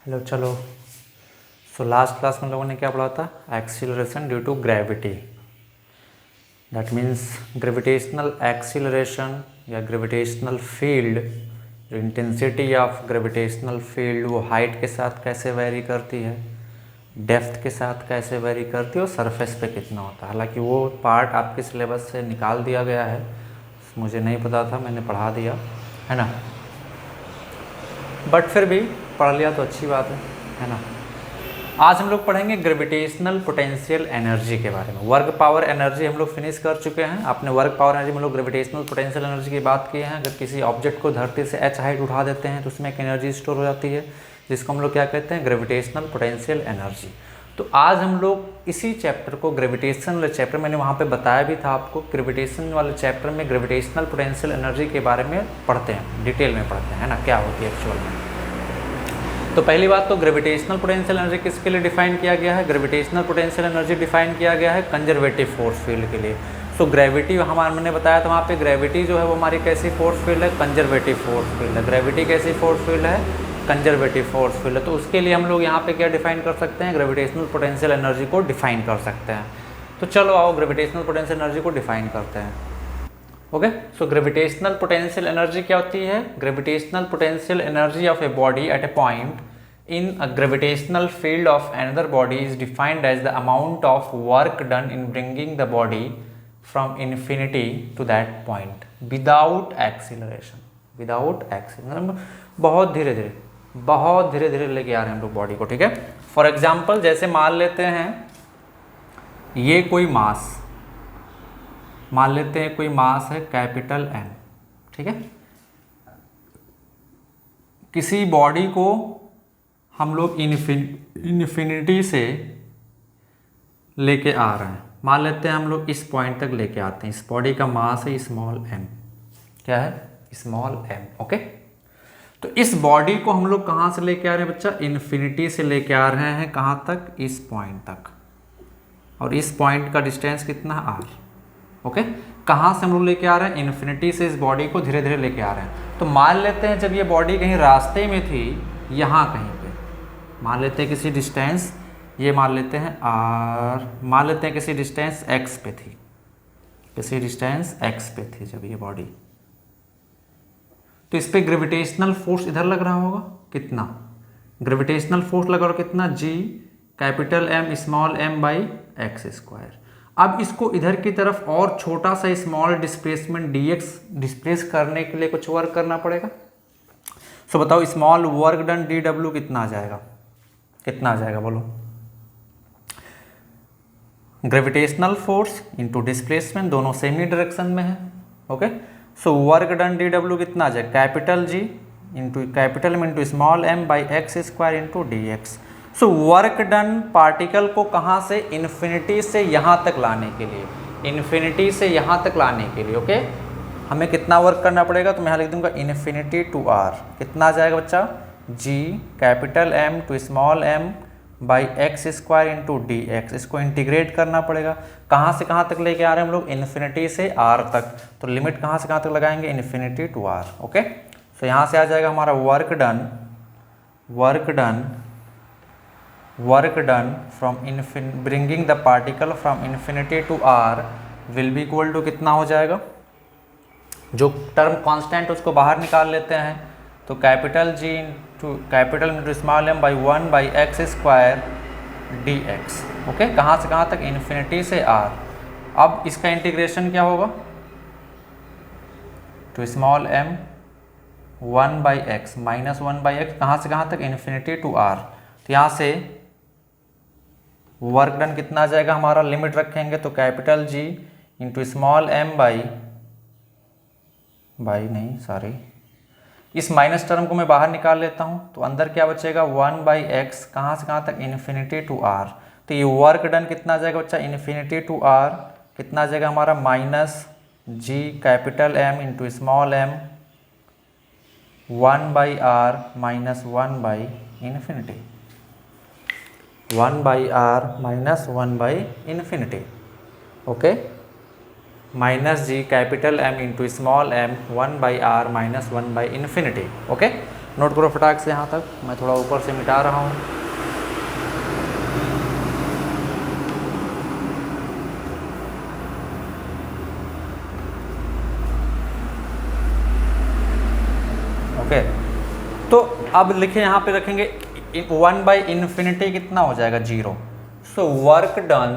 Hello चलो। Last class में लोगों ने क्या पढ़ा था? Acceleration due to gravity. That means gravitational acceleration या ग्रेविटेशनल फील्ड, जो इंटेंसिटी ऑफ ग्रेविटेशनल फील्ड वो हाइट के साथ कैसे वेरी करती है, डेप्थ के साथ कैसे वेरी करती है और सरफेस पे कितना होता है। हालांकि वो पार्ट आपके सिलेबस से निकाल दिया गया है, मुझे नहीं पता था, मैंने पढ़ा दिया है ना, बट फिर भी पढ़ लिया तो अच्छी बात है ना। आज हम लोग पढ़ेंगे ग्रेविटेशनल पोटेंशियल एनर्जी के बारे में। वर्क पावर एनर्जी हम लोग फिनिश कर चुके हैं। आपने वर्क पावर एनर्जी में लोग ग्रेविटेशनल पोटेंशियल एनर्जी की बात की है। अगर किसी ऑब्जेक्ट को धरती से h हाइट उठा देते हैं तो उसमें एक एनर्जी स्टोर हो जाती है, जिसको हम लोग क्या कहते हैं? Gravitational potential energy. तो आज हम लोग इसी चैप्टर को, ग्रेविटेशन वाले चैप्टर, मैंने वहाँ पे बताया भी था आपको, ग्रेविटेशन वाले चैप्टर में ग्रेविटेशनल पोटेंशियल एनर्जी के बारे में पढ़ते हैं, डिटेल में पढ़ते हैं, है ना, क्या होती है एक्चुअल में। तो पहली बात तो ग्रेविटेशनल पोटेंशियल एनर्जी किसके लिए डिफाइन किया गया है? ग्रेविटेशनल पोटेंशियल एनर्जी डिफाइन किया गया है कंजर्वेटिव फोर्स फील्ड के लिए। सो ग्रेविटी हमने बताया था वहाँ पे, ग्रेविटी जो है वो हमारी कैसी फोर्स फील्ड है? कंजर्वेटिव फोर्स फील्ड है। ग्रेविटी कैसी फोर्स फील्ड है? कंजर्वेटिव फोर्स फील्ड है। तो उसके लिए हम लोग यहाँ पे क्या डिफाइन कर सकते हैं? ग्रेविटेशनल पोटेंशियल एनर्जी को डिफाइन कर सकते हैं। तो चलो आओ ग्रेविटेशनल पोटेंशियल एनर्जी को डिफाइन करते हैं। Okay, so gravitational potential energy क्या होती है? Gravitational potential energy of a body at A point in a gravitational field of another body is defined as the amount of work done in bringing the body from infinity to that point without acceleration. Without acceleration, बहुत धीरे धीरे लेके आ रहे हैं हम लोग body को, ठीक है। फॉर एग्जाम्पल जैसे मान लेते हैं ये कोई मास, मान लेते हैं कोई मास है कैपिटल M, ठीक है। किसी बॉडी को हम लोग इन्फिनिटी से लेके आ रहे हैं, मान लेते हैं हम लोग इस पॉइंट तक लेके आते हैं। इस बॉडी का मास है स्मॉल m, क्या है? Small m, okay. तो इस बॉडी को हम लोग कहाँ से लेके आ रहे हैं बच्चा? इन्फिनिटी से लेके आ रहे हैं। कहाँ तक? इस पॉइंट तक। और इस पॉइंट का डिस्टेंस कितना? r, okay. कहाँ से हम लोग लेके आ रहे हैं? इन्फिनिटी से इस बॉडी को धीरे धीरे लेके आ रहे हैं। तो मान लेते हैं जब ये बॉडी कहीं रास्ते में थी, यहाँ कहीं पे, मान लेते हैं किसी डिस्टेंस, ये मान लेते हैं r, मान लेते हैं किसी डिस्टेंस x पे थी, किसी डिस्टेंस x पे थी जब ये बॉडी, तो इस पे ग्रेविटेशनल फोर्स इधर लग रहा होगा कितना? ग्रेविटेशनल फोर्स लगा होगा कितना? g capital M small m by x square. अब इसको इधर की तरफ और छोटा सा स्मॉल डिस्प्लेसमेंट dx डिस्प्लेस करने के लिए कुछ वर्क करना पड़ेगा। सो बताओ स्मॉल वर्क डन dw कितना आ जाएगा? कितना आ जाएगा बोलो? ग्रेविटेशनल फोर्स इंटू डिस्प्लेसमेंट, दोनों सेम ही डायरेक्शन में है, ओके। सो वर्क डन dw कितना आ जाएगा? Capital G into capital M into small m by x square into dx। So work done particle को कहाँ से? इन्फिनिटी से यहाँ तक लाने के लिए, इन्फिनिटी से यहाँ तक लाने के लिए, ओके। हमें कितना वर्क करना पड़ेगा? तो मैं यहाँ लिख दूंगा इन्फिनिटी टू r। कितना आ जाएगा बच्चा? g capital M to small m by x square into dx। इसको इंटीग्रेट करना पड़ेगा। कहाँ से कहाँ तक लेके आ रहे हैं हम लोग? इन्फिनिटी से r तक। तो लिमिट कहाँ से कहाँ तक लगाएंगे? Infinity to r, okay. So यहाँ से आ जाएगा हमारा work done from bringing the particle from infinity to r will be equal to कितना हो जाएगा? जो टर्म कांस्टेंट उसको बाहर निकाल लेते हैं, तो capital G into capital into small m by 1 by x square dx, okay. कहाँ से कहाँ तक? इन्फिनिटी से r। अब इसका इंटीग्रेशन क्या होगा? To small m 1 by x minus 1 by x, कहाँ से कहाँ तक? Infinity to r। तो यहाँ से वर्क डन कितना आ जाएगा हमारा? लिमिट रखेंगे तो capital G into small m इस माइनस टर्म को मैं बाहर निकाल लेता हूँ, तो अंदर क्या बचेगा? 1 बाई एक्स, कहाँ से कहाँ तक? Infinity to r। तो ये वर्क डन कितना आ जाएगा बच्चा? इन्फिनिटी टू r कितना आ जाएगा हमारा? Minus g capital M into small m 1 by r minus 1 by infinity, 1 by r minus 1 by infinity, okay. Minus g capital M into small m 1 by r minus 1 by infinity, okay. Note करो फटाक से यहाँ तक, मैं थोड़ा ऊपर से मिटा रहा हूँ। ओके, तो अब लिखे यहाँ पे रखेंगे 1/∞ कितना हो जाएगा 0। सो work done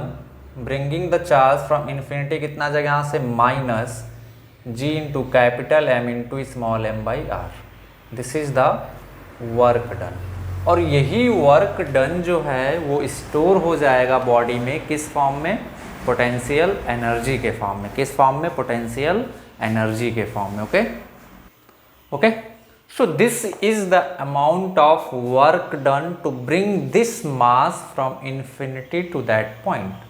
bringing the charge from infinity कितना आ जाएगा यहाँ से minus G into capital M into small m/r। This is the work done. और यही वर्क डन जो है वो स्टोर हो जाएगा बॉडी में किस फॉर्म में, पोटेंशियल एनर्जी के फॉर्म में। किस फॉर्म में, पोटेंशियल एनर्जी के फॉर्म में। Okay okay, so this is the amount of work done to bring this mass from infinity to that point.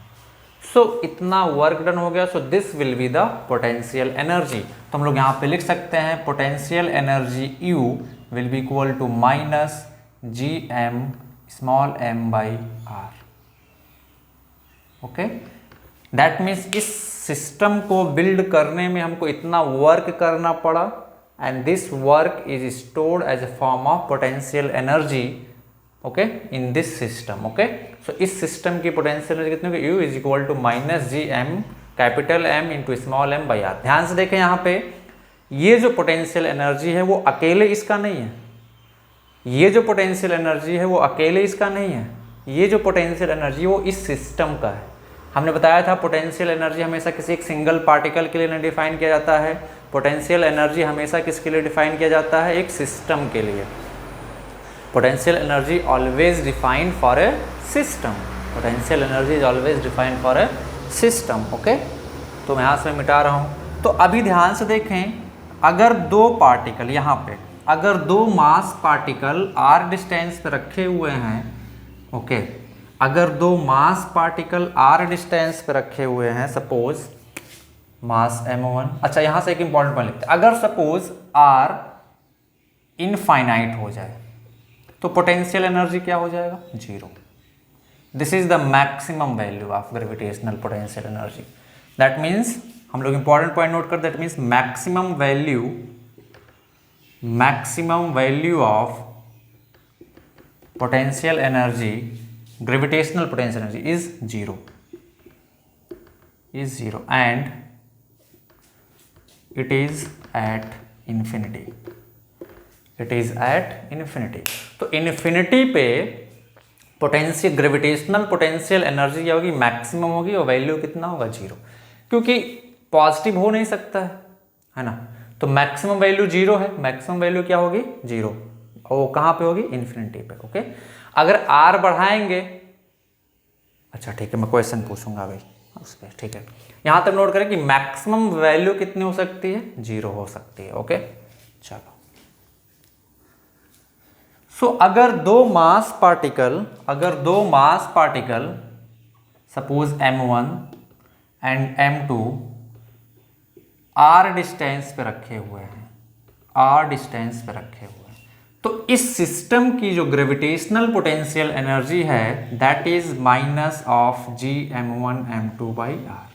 So इतना वर्क डन हो गया, so this will be the potential energy। तो हम लोग यहाँ पे लिख सकते हैं potential energy U will be equal to minus Gm small m/r। Okay, that means इस सिस्टम को बिल्ड करने में हमको इतना वर्क करना पड़ा, and this work is stored as a form of potential energy, okay, in this system। okay, so इस system की पोटेंशियल एनर्जी कितनी होगी, U is equal to minus Gm capital M into small m/r। ध्यान से देखें यहाँ पे, ये जो पोटेंशियल एनर्जी है वो अकेले इसका नहीं है। ये जो पोटेंशियल एनर्जी है वो अकेले इसका नहीं है। ये जो पोटेंशियल एनर्जी वो इस सिस्टम का है। हमने बताया था पोटेंशियल एनर्जी हमेशा किसी एक सिंगल पार्टिकल के लिए नहीं डिफाइन किया जाता है। पोटेंशियल एनर्जी हमेशा किसके लिए डिफाइन किया जाता है, एक सिस्टम के लिए। Potential energy always defined for a system. Potential energy is always defined for a system. Okay, तो मैं यहाँ से मिटा रहा हूँ। तो अभी ध्यान से देखें, अगर दो पार्टिकल यहाँ पे, अगर दो मास पार्टिकल r डिस्टेंस पे रखे हुए हैं, ओके, अगर दो मास पार्टिकल r डिस्टेंस पे रखे हुए हैं, सपोज मास m1, अच्छा यहाँ से एक इंपॉर्टेंट पॉइंट लिखते हैं, अगर सपोज r इनफाइनाइट हो जाए तो पोटेंशियल एनर्जी क्या हो जाएगा, 0। This is the maximum value of gravitational potential energy. That means, हम लोग इंपॉर्टेंट पॉइंट नोट कर, that means maximum value of potential energy, gravitational potential energy is 0 and it is at infinity। it is at infinity। तो infinity पे potential, gravitational potential energy क्या होगी, maximum होगी, और value कितना होगा, 0, क्योंकि पॉजिटिव हो नहीं सकता है ना। तो मैक्सिमम वैल्यू 0 है, मैक्सिमम वैल्यू क्या होगी, 0, और वो कहाँ पे होगी, इन्फिनिटी पे। ओके, अगर r बढ़ाएंगे, अच्छा ठीक है, मैं क्वेश्चन पूछूंगा भाई उस पर, ठीक है। यहां तक नोट करें कि मैक्सिमम वैल्यू कितनी हो सकती है, 0 हो सकती है। ओके, चलो। सो अगर दो मास particle suppose m1 and m2 r distance पे रखे हुए हैं, तो इस सिस्टम की जो ग्रेविटेशनल पोटेंशियल एनर्जी है that is minus of Gm1 m2/r,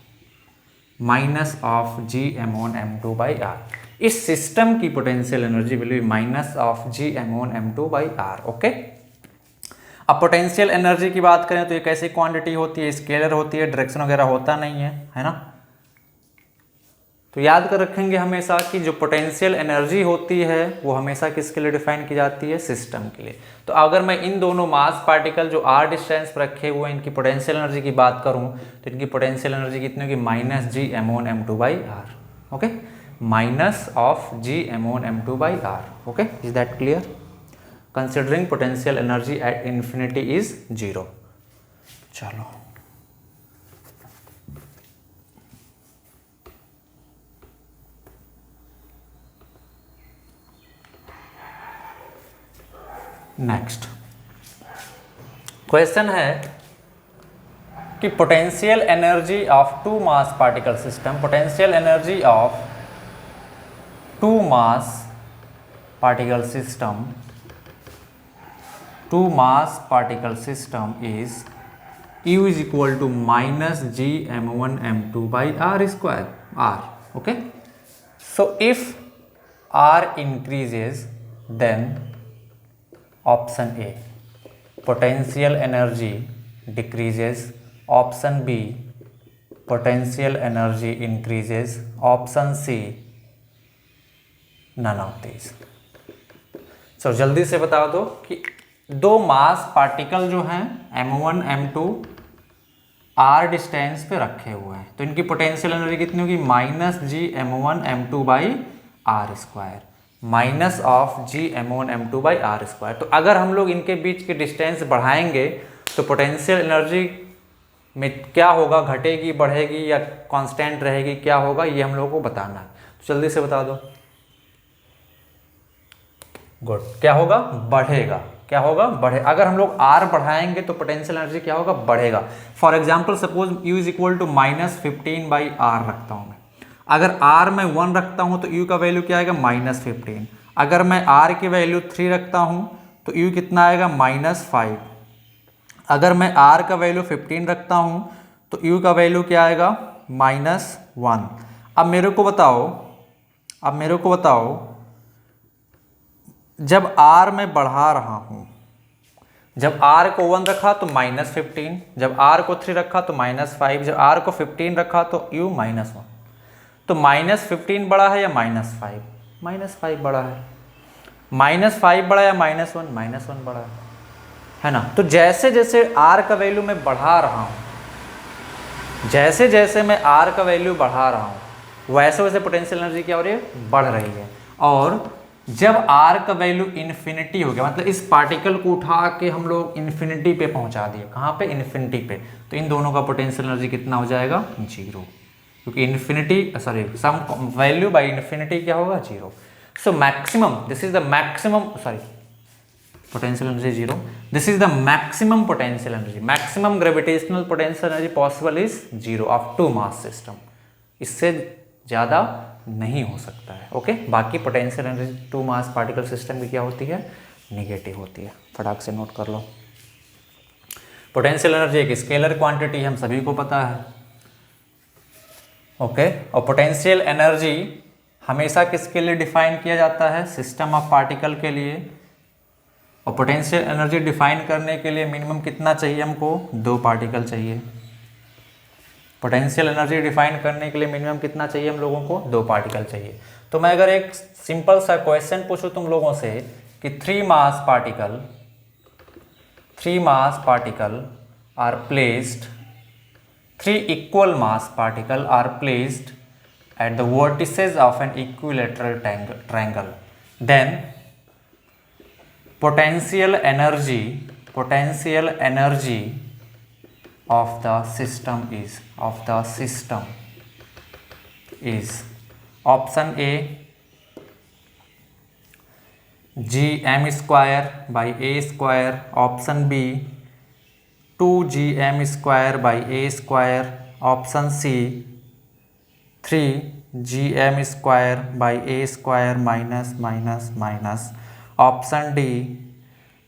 minus of Gm1 m2/r। इस सिस्टम की potential energy will be minus of Gm1 m2/r। Okay, अब पोटेंशियल एनर्जी की बात करें तो ये कैसी क्वांटिटी होती है, स्केलर होती है, डायरेक्शन वगैरह होता नहीं है ना। तो याद कर रखेंगे हमेशा कि जो पोटेंशियल एनर्जी होती है वो हमेशा किसके लिए डिफाइन की जाती है, सिस्टम के लिए। तो अगर मैं इन दोनों मास पार्टिकल जो r डिस्टेंस पर रखे हुए हैं इनकी पोटेंशियल एनर्जी की बात करूं तो इनकी पोटेंशियल एनर्जी कितनी होगी, minus Gm1 m2/r। Okay, minus of Gm1 m2/r। Okay, is that clear? Considering potential energy at infinity is 0। चलो नेक्स्ट क्वेश्चन है कि potential energy of two mass particle system, potential energy of two mass particle system is U is equal to minus Gm1 m2/r square r। okay, so if r increases then option A potential energy decreases, option B potential energy increases, option C none of these. तो जल्दी से बता दो कि दो मास particle जो हैं m1 m2 r distance पे रखे हुए हैं, तो इनकी पोटेंशियल एनर्जी कितनी होगी, minus G m1 m2 by R square, minus of G m1 m2 by R square. तो अगर हम लोग इनके बीच के डिस्टेंस बढ़ाएंगे तो पोटेंशियल एनर्जी में क्या होगा, घटेगी, बढ़ेगी या कांस्टेंट रहेगी, क्या होगा, ये हम लोगों को बताना है। तो जल्दी से बता दो। गुड, क्या होगा, बढ़ेगा। क्या होगा, बढ़े। अगर हम लोग r बढ़ाएंगे तो पोटेंशियल एनर्जी क्या होगा, बढ़ेगा। For example suppose u is equal to -15 by R रखता हूं मैं। अगर r में 1 रखता हूं तो u का वैल्यू क्या आएगा, -15। अगर मैं r की वैल्यू 3 रखता हूं तो u कितना आएगा, -5। अगर मैं r का वैल्यू 15 रखता हूं तो u का वैल्यू क्या आएगा, -1। अब मेरे को बताओ जब r में बढ़ा रहा हूं, जब r को 1 रखा तो -15, जब r को 3 रखा तो -5, जब r को 15 रखा तो u -1। तो -15 बड़ा है या -5? -5 बड़ा है। -5 बड़ा या -1? -1 बड़ा है ना। तो जैसे जैसे r का वैल्यू मैं बढ़ा रहा हूं, जैसे जैसे मैं r का वैल्यू बढ़ा रहा हूं, वैसे वैसे पोटेंशियल एनर्जी क्या हो रही है, बढ़ रही है। और जब r का वैल्यू इन्फिनिटी हो गया, मतलब इस पार्टिकल को उठा के हम लोग इन्फिनिटी पे पहुंचा दिए, कहाँ पे, इन्फिनिटी पे, तो इन दोनों का पोटेंशियल एनर्जी कितना हो जाएगा, 0, क्योंकि infinity some value by infinity क्या होगा, 0। So maximum, this is the maximum, potential energy 0, this is the maximum potential energy, maximum gravitational potential energy possible is 0 of two mass system. इससे ज़्यादा नहीं हो सकता है। ओके, बाकी potential energy two mass particle system की क्या होती है, नेगेटिव होती है। फटाक से नोट कर लो। पोटेंशियल एनर्जी एक स्केलर क्वांटिटी हम सभी को पता है। ओके, और पोटेंशियल एनर्जी हमेशा किसके लिए डिफाइन किया जाता है, सिस्टम ऑफ पार्टिकल के लिए। और पोटेंशियल एनर्जी डिफाइन करने के लिए मिनिमम कितना चाहिए हमको, 2 पार्टिकल चाहिए। पोटेंशियल एनर्जी डिफाइन करने के लिए मिनिमम कितना चाहिए हम लोगों को, 2 पार्टिकल चाहिए। तो मैं अगर एक सिंपल सा क्वेश्चन पूछूं तुम लोगों से कि 3 mass particle are placed, 3 equal mass particle are placed at the vertices of an equilateral triangle, then potential energy of the system is option A gm square by a square, option B 2gm square by a square, option C 3gm square by a square minus, option D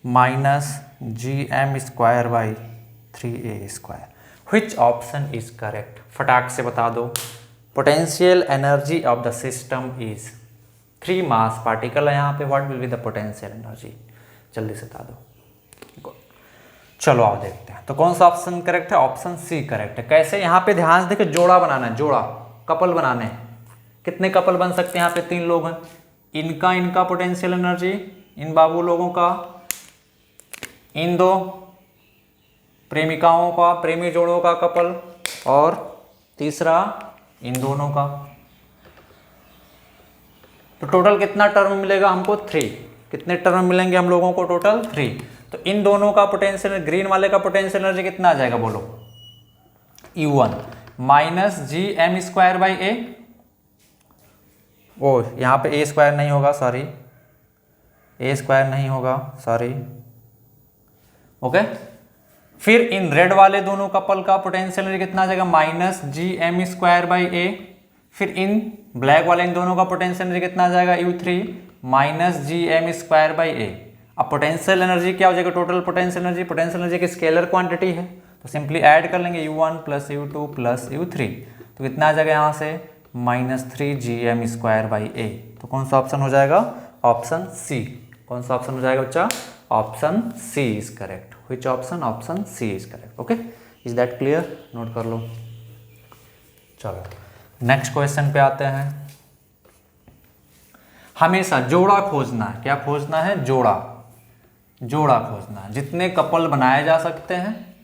-gm square by 3a square. Which option is correct, फटाक से बता दो। Potential energy of the system is 3 mass particle है यहाँ पे, what will be the potential energy, जल्दी से बता दो। चलो आओ देखते हैं। तो कौन सा ऑप्शन करेक्ट है, ऑप्शन सी करेक्ट है। कैसे, यहाँ पे ध्यान से देखिए, जोड़ा बनाना है, जोड़ा, कपल बनाने हैं। कितने कपल बन सकते हैं, यहाँ पे 3 लोग हैं, इनका पोटेंशियल एनर्जी, इन बाबू लोगों का, इन 2 प्रेमिकाओं का, प्रेमी जोड़ों का कपल, और तीसरा इन दोनों का। तो टोटल कितना टर्म मिलेगा हमको, 3। कितने टर्म मिलेंगे हम लोगों को, टोटल 3। तो इन दोनों का पोटेंशियल, ग्रीन वाले का पोटेंशियल एनर्जी कितना आ जाएगा बोलो, U1 -gm square by a, ओ यहाँ पे a स्क्वायर नहीं होगा, सॉरी, a स्क्वायर नहीं होगा, सॉरी। ओके, फिर इन रेड वाले दोनों कपल का पोटेंशियल एनर्जी कितना आ जाएगा, -gm स्क्वायर बाई a। फिर इन ब्लैक वाले इन दोनों का पोटेंशियल एनर्जी कितना आ जाएगा, U3 -gm square by a। अब पोटेंशियल एनर्जी क्या हो जाएगा, टोटल पोटेंशियल एनर्जी की स्केलर क्वांटिटी है, तो सिंपली ऐड कर लेंगे U1 + U2 + U3, तो कितना आ जाएगा यहाँ से, -3gm स्क्वायर बाई a। तो कौन सा ऑप्शन हो जाएगा, ऑप्शन सी कौन सा ऑप्शन हो जाएगा बच्चा? Option C is correct. Which option? Option C is correct. Okay, is that clear? Note कर लो। चलो नेक्स्ट क्वेश्चन पे आते हैं। हमेशा जोड़ा खोजना है। क्या खोजना है? जोड़ा खोजना है। जितने कपल बनाए जा सकते हैं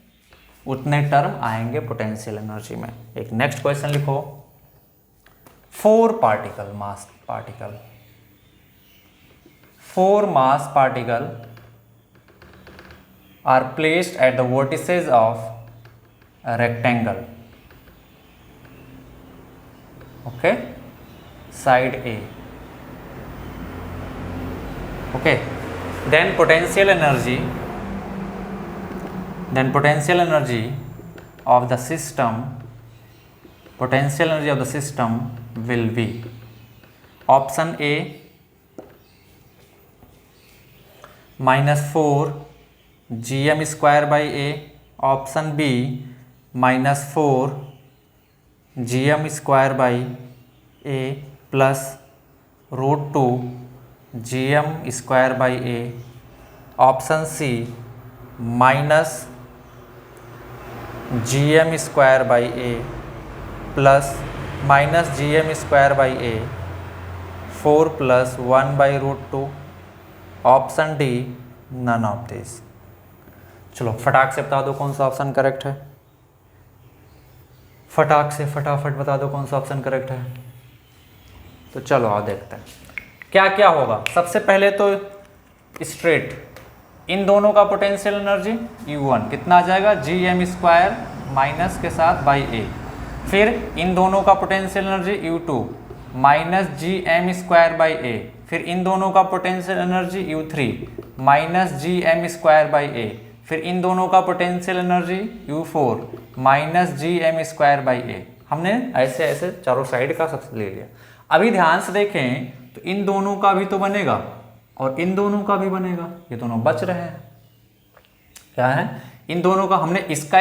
उतने टर्म आएंगे पोटेंशियल एनर्जी में। एक नेक्स्ट क्वेश्चन लिखो। 4 particle mass particle 4 mass particle are placed at the vertices of a rectangle. Okay, side A. Okay, then potential energy of the system will be option A -4 gm square by A, option B -4 gm square by A plus √2 gm square by A, option C -gm square by A plus -gm square by A 4 + 1 by √2, option D none of this. चलो फटाक से बता दो कौन सा option correct है। फटाफट बता दो कौन सा ऑप्शन करेक्ट है। तो चलो आओ देखते हैं क्या क्या होगा। सबसे पहले तो स्ट्रेट इन दोनों का पोटेंशियल एनर्जी U1 कितना आ जाएगा? gm स्क्वायर माइनस के साथ बाई A। फिर इन दोनों का potential energy U2 -gm square by A। फिर इन दोनों का potential energy U3 -gm square by A। फिर इन दोनों का potential energy U4 -gm square by A। हमने ऐसे ऐसे चारों साइड का सब ले लिया। अभी ध्यान से देखें तो इन दोनों का भी तो बनेगा और इन दोनों का भी बनेगा। ये दोनों बच रहे हैं। क्या है? इन दोनों का हमने इसका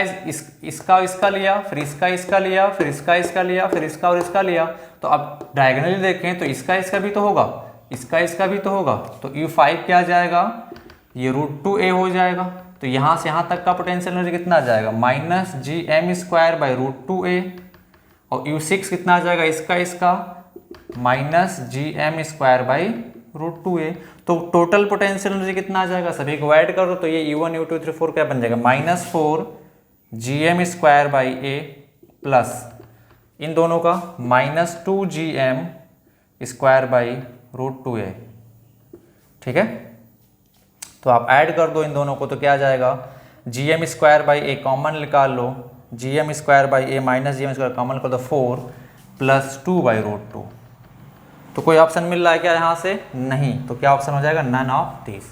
लिया, फिर इसका लिया, फिर इसका लिया, फिर इसका और इसका लिया। तो अब डायगोनली देखें तो इसका भी तो होगा, इसका भी तो होगा। तो U5 क्या आ जाएगा? ये √2A हो जाएगा। तो यहाँ से यहाँ तक का पोटेंशियल एनर्जी कितना आ जाएगा? -gm square by √2A। और U6 कितना आ जाएगा? इसका -gm स्क्वायर बाई √2A। तो टोटल पोटेंशियल एनर्जी कितना आ जाएगा? सभी को ऐड करो तो ये U1 U2 U3 4 क्या बन जाएगा? -4 gm square by A plus इन दोनों का -2 gm स्क्वायर बाई √2A। ठीक है, तो आप ऐड कर दो इन दोनों को तो क्या आ जाएगा? gm square by A common निकाल लो, gm square by A -gm square common कर दो 4 + 2 बाई √2। तो कोई ऑप्शन मिल रहा है क्या यहाँ से? नहीं। तो क्या ऑप्शन हो जाएगा? None of this.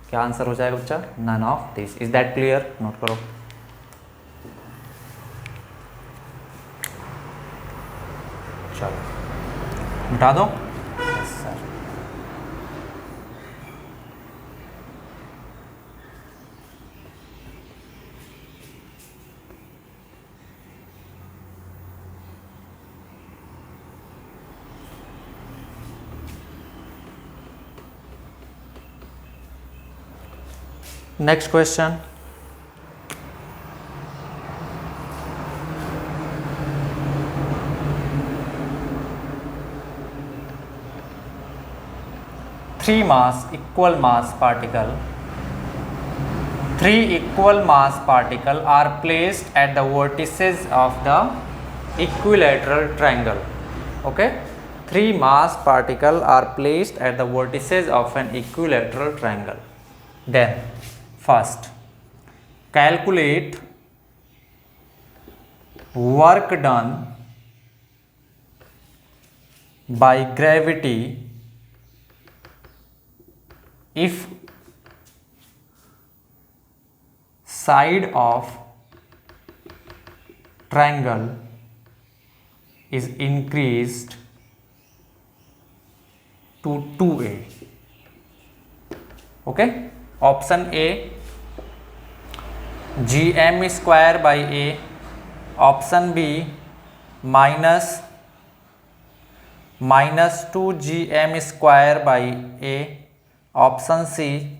क्या आंसर हो जाएगा बच्चा? None of this. Is that clear? Note करो। चलो मिटा दो। Yes sir. Next question. Three equal mass particle are placed at the vertices of the equilateral triangle. Okay, 3 mass particle are placed at the vertices of an equilateral triangle. Then first calculate work done by gravity if side of triangle is increased to 2A. Okay, option A gm square by A, option B -2 gm square by A, option C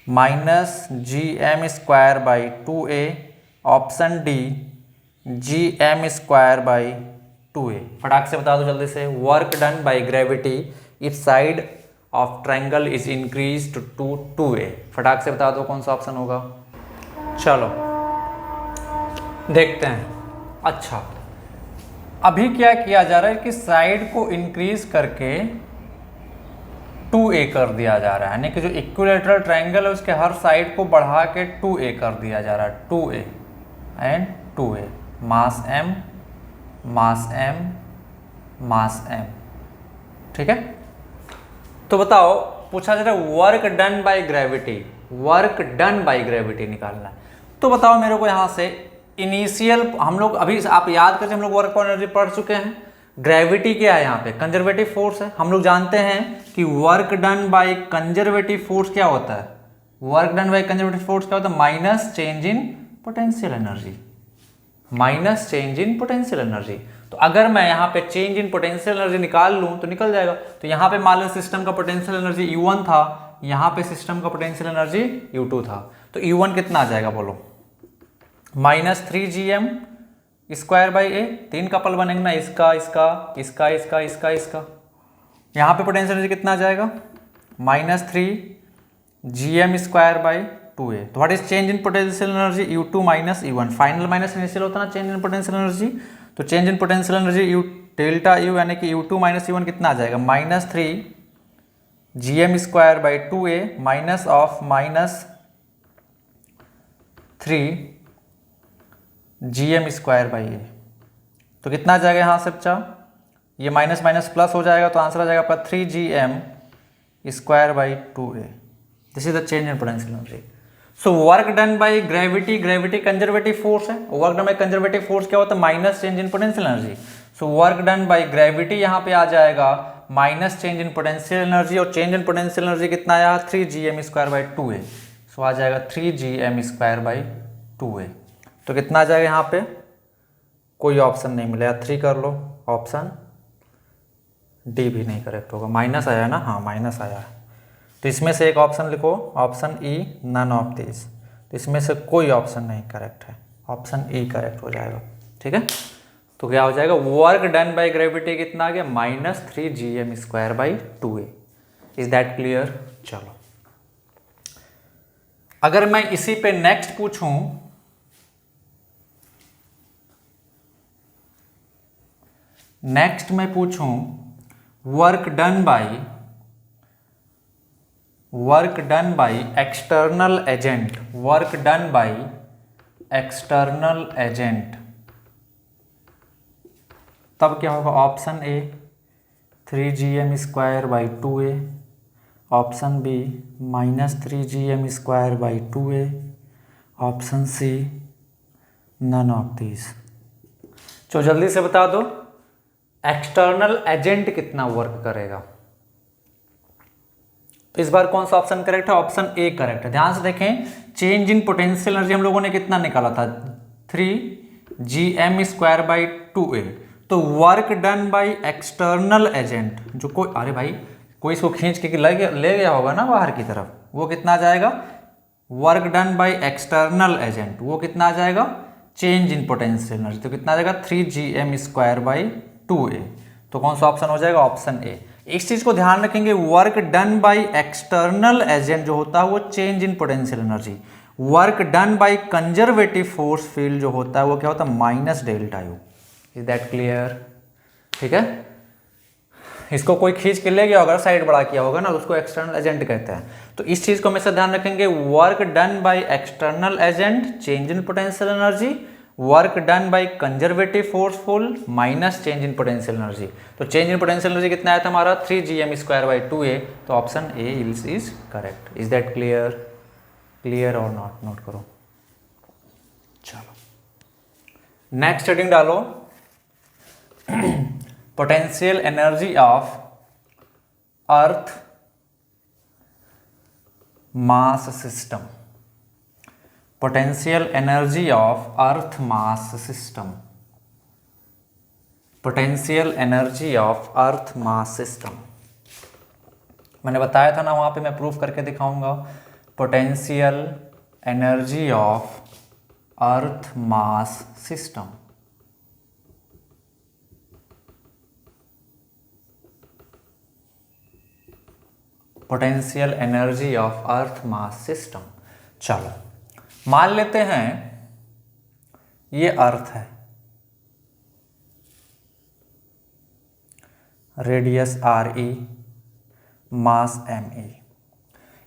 minus G M square by 2a, option D G M square by 2a। फटाक से बता दो जल्दी से। Work done by gravity if side of triangle is increase to 2a। फटाक से बता दो कौन सा ऑप्शन होगा। चलो देखते हैं। अच्छा, अभी क्या किया जा रहा है कि साइड को इंक्रीज करके 2a कर दिया जा रहा है, यानी कि जो इक्विलैटरल ट्रायंगल है उसके हर साइड को बढ़ा के 2a कर दिया जा रहा है। 2a and 2a, mass m, mass m, mass m। ठीक है, तो बताओ पूछा जा रहा है work done by gravity, work done by gravity निकालना है। तो बताओ मेरे को यहाँ से इनिशियल, हम लोग अभी आप याद करते हम लोग वर्क पावर एनर्जी पढ़ चुके हैं। ग्रेविटी क्या है यहाँ पे? कंजर्वेटिव फोर्स है। हम लोग जानते हैं कि work done by conservative force क्या होता है? Work done by conservative force क्या होता है? Minus change in potential energy, minus change in potential energy. तो अगर मैं यहाँ पे चेंज इन पोटेंशियल एनर्जी निकाल लूँ तो निकल जाएगा। तो यहाँ पे मान लो सिस्टम का पोटेंशियल एनर्जी U1 था, यहाँ पे सिस्टम का पोटेंशियल एनर्जी U2 था। तो U1 कितना आ जाएगा बोलो? -3gm square by A, 3 couple बनेंगे ना, इसका इसका इसका इसका इसका इसका। यहाँ पे पोटेंशियल एनर्जी कितना आ जाएगा? -3gm square by 2a। तो what is change in potential energy? U2 minus U1। Final minus initial होता है ना चेंज इन पोटेंशियल एनर्जी। तो change in potential energy delta U यानी कि U2 माइनस U1 कितना आ जाएगा? -3gm square by 2a minus of -3gm square by A. तो कितना आ जाएगा यहाँ से बच्चा? ये माइनस माइनस प्लस हो जाएगा, तो आंसर आ जाएगा आपका 3gm square by 2a। This is the change in potential energy. So work done by gravity, gravity conservative force है। Work done by conservative force क्या होता है? Minus change in potential energy. So work done by gravity यहाँ पे आ जाएगा minus change in potential energy, और change in potential energy कितना आया? 3gm square by 2a। सो आ जाएगा 3gm स्क्वायर बाई 2a। तो कितना आ जाएगा यहाँ पे? कोई ऑप्शन नहीं मिलेगा, 3 कर लो, ऑप्शन डी भी नहीं करेक्ट होगा। माइनस आया ना? हाँ माइनस आया है। तो इसमें से एक ऑप्शन लिखो, option E, none of this. तो इसमें से कोई ऑप्शन नहीं करेक्ट है, ऑप्शन ई करेक्ट हो जाएगा। ठीक है, तो क्या हो जाएगा? वर्क डन बाय ग्रेविटी कितना आ गया? -3gm square by 2a। Is that clear? चलो, अगर मैं इसी पे नेक्स्ट पूछूं, नेक्स्ट मैं पूछूं work done by external agent, work done by external agent, तब क्या होगा? Option A 3gm square by 2a, option B -3gm square by 2a, option C none of this. तो जल्दी से बता दो एक्सटर्नल एजेंट कितना वर्क करेगा। तो इस बार कौन सा ऑप्शन करेक्ट है? ऑप्शन ए करेक्ट है। ध्यान से देखें, चेंज इन पोटेंशियल एनर्जी हम लोगों ने कितना निकाला था? 3gm square by 2a। तो work done by external agent, जो कोई, अरे भाई कोई इसको खींच के ले गया होगा ना बाहर की तरफ, वो कितना आ जाएगा? Work done by external agent, वो कितना आ जाएगा? Change in potential energy. तो कितना आ जाएगा? 3gm square by 2a। तो कौन सा ऑप्शन हो जाएगा? Option A. इस चीज को ध्यान रखेंगे, work done by external agent जो होता है वो change in potential energy. Work done by conservative force field जो होता है वो क्या होता है? Minus delta U. Is that clear? ठीक है, इसको कोई खींच के ले गया होगा, साइड बड़ा किया होगा ना, उसको एक्सटर्नल एजेंट कहते हैं। तो इस चीज को हमेशा ध्यान रखेंगे, work done by external agent change in potential energy, work done by conservative forceful minus change in potential energy. तो चेंज इन पोटेंशियल एनर्जी कितना आया था हमारा? 3gm square by 2a। तो option A is correct. Is that clear? Clear और not? Note करो। चलो next heading डालो, potential energy of earth mass system, potential energy of earth mass system, potential energy of earth mass system. मैंने बताया था ना, वहाँ पे मैं प्रूफ करके दिखाऊंगा। Potential energy of earth mass system, potential energy of earth mass system. चलो मान लेते हैं ये अर्थ है, radius are E, mass M E.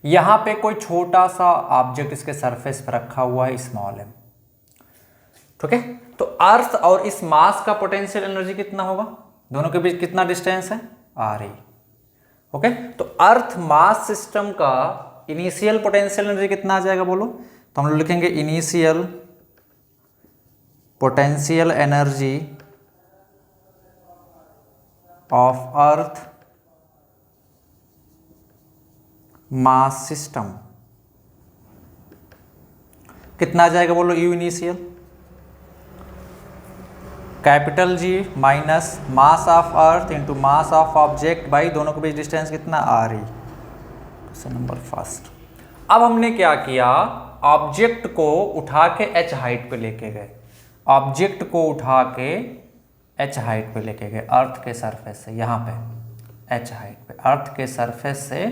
यहां पे कोई छोटा सा ऑब्जेक्ट इसके सरफेस पर रखा हुआ है, स्मॉल एम। ठीक है, तो अर्थ और इस मास का पोटेंशियल एनर्जी कितना होगा, दोनों के बीच कितना डिस्टेंस है, आर ई। ओके, तो अर्थ मास सिस्टम का इनिशियल पोटेंशियल एनर्जी कितना आ जाएगा बोलो, तो हम लोग लिखेंगे initial potential energy of earth mass system कितना आ जाएगा बोलो, you initial, capital G minus mass of earth into mass of object by दोनों के बीच डिस्टेंस कितना, R E. Question number first. अब हमने क्या किया, ऑब्जेक्ट को उठा के एच हाइट पे लेके गए, ऑब्जेक्ट को उठा के एच हाइट पे लेके गए, अर्थ के सरफेस से, यहाँ पे एच हाइट पे, अर्थ के सरफेस से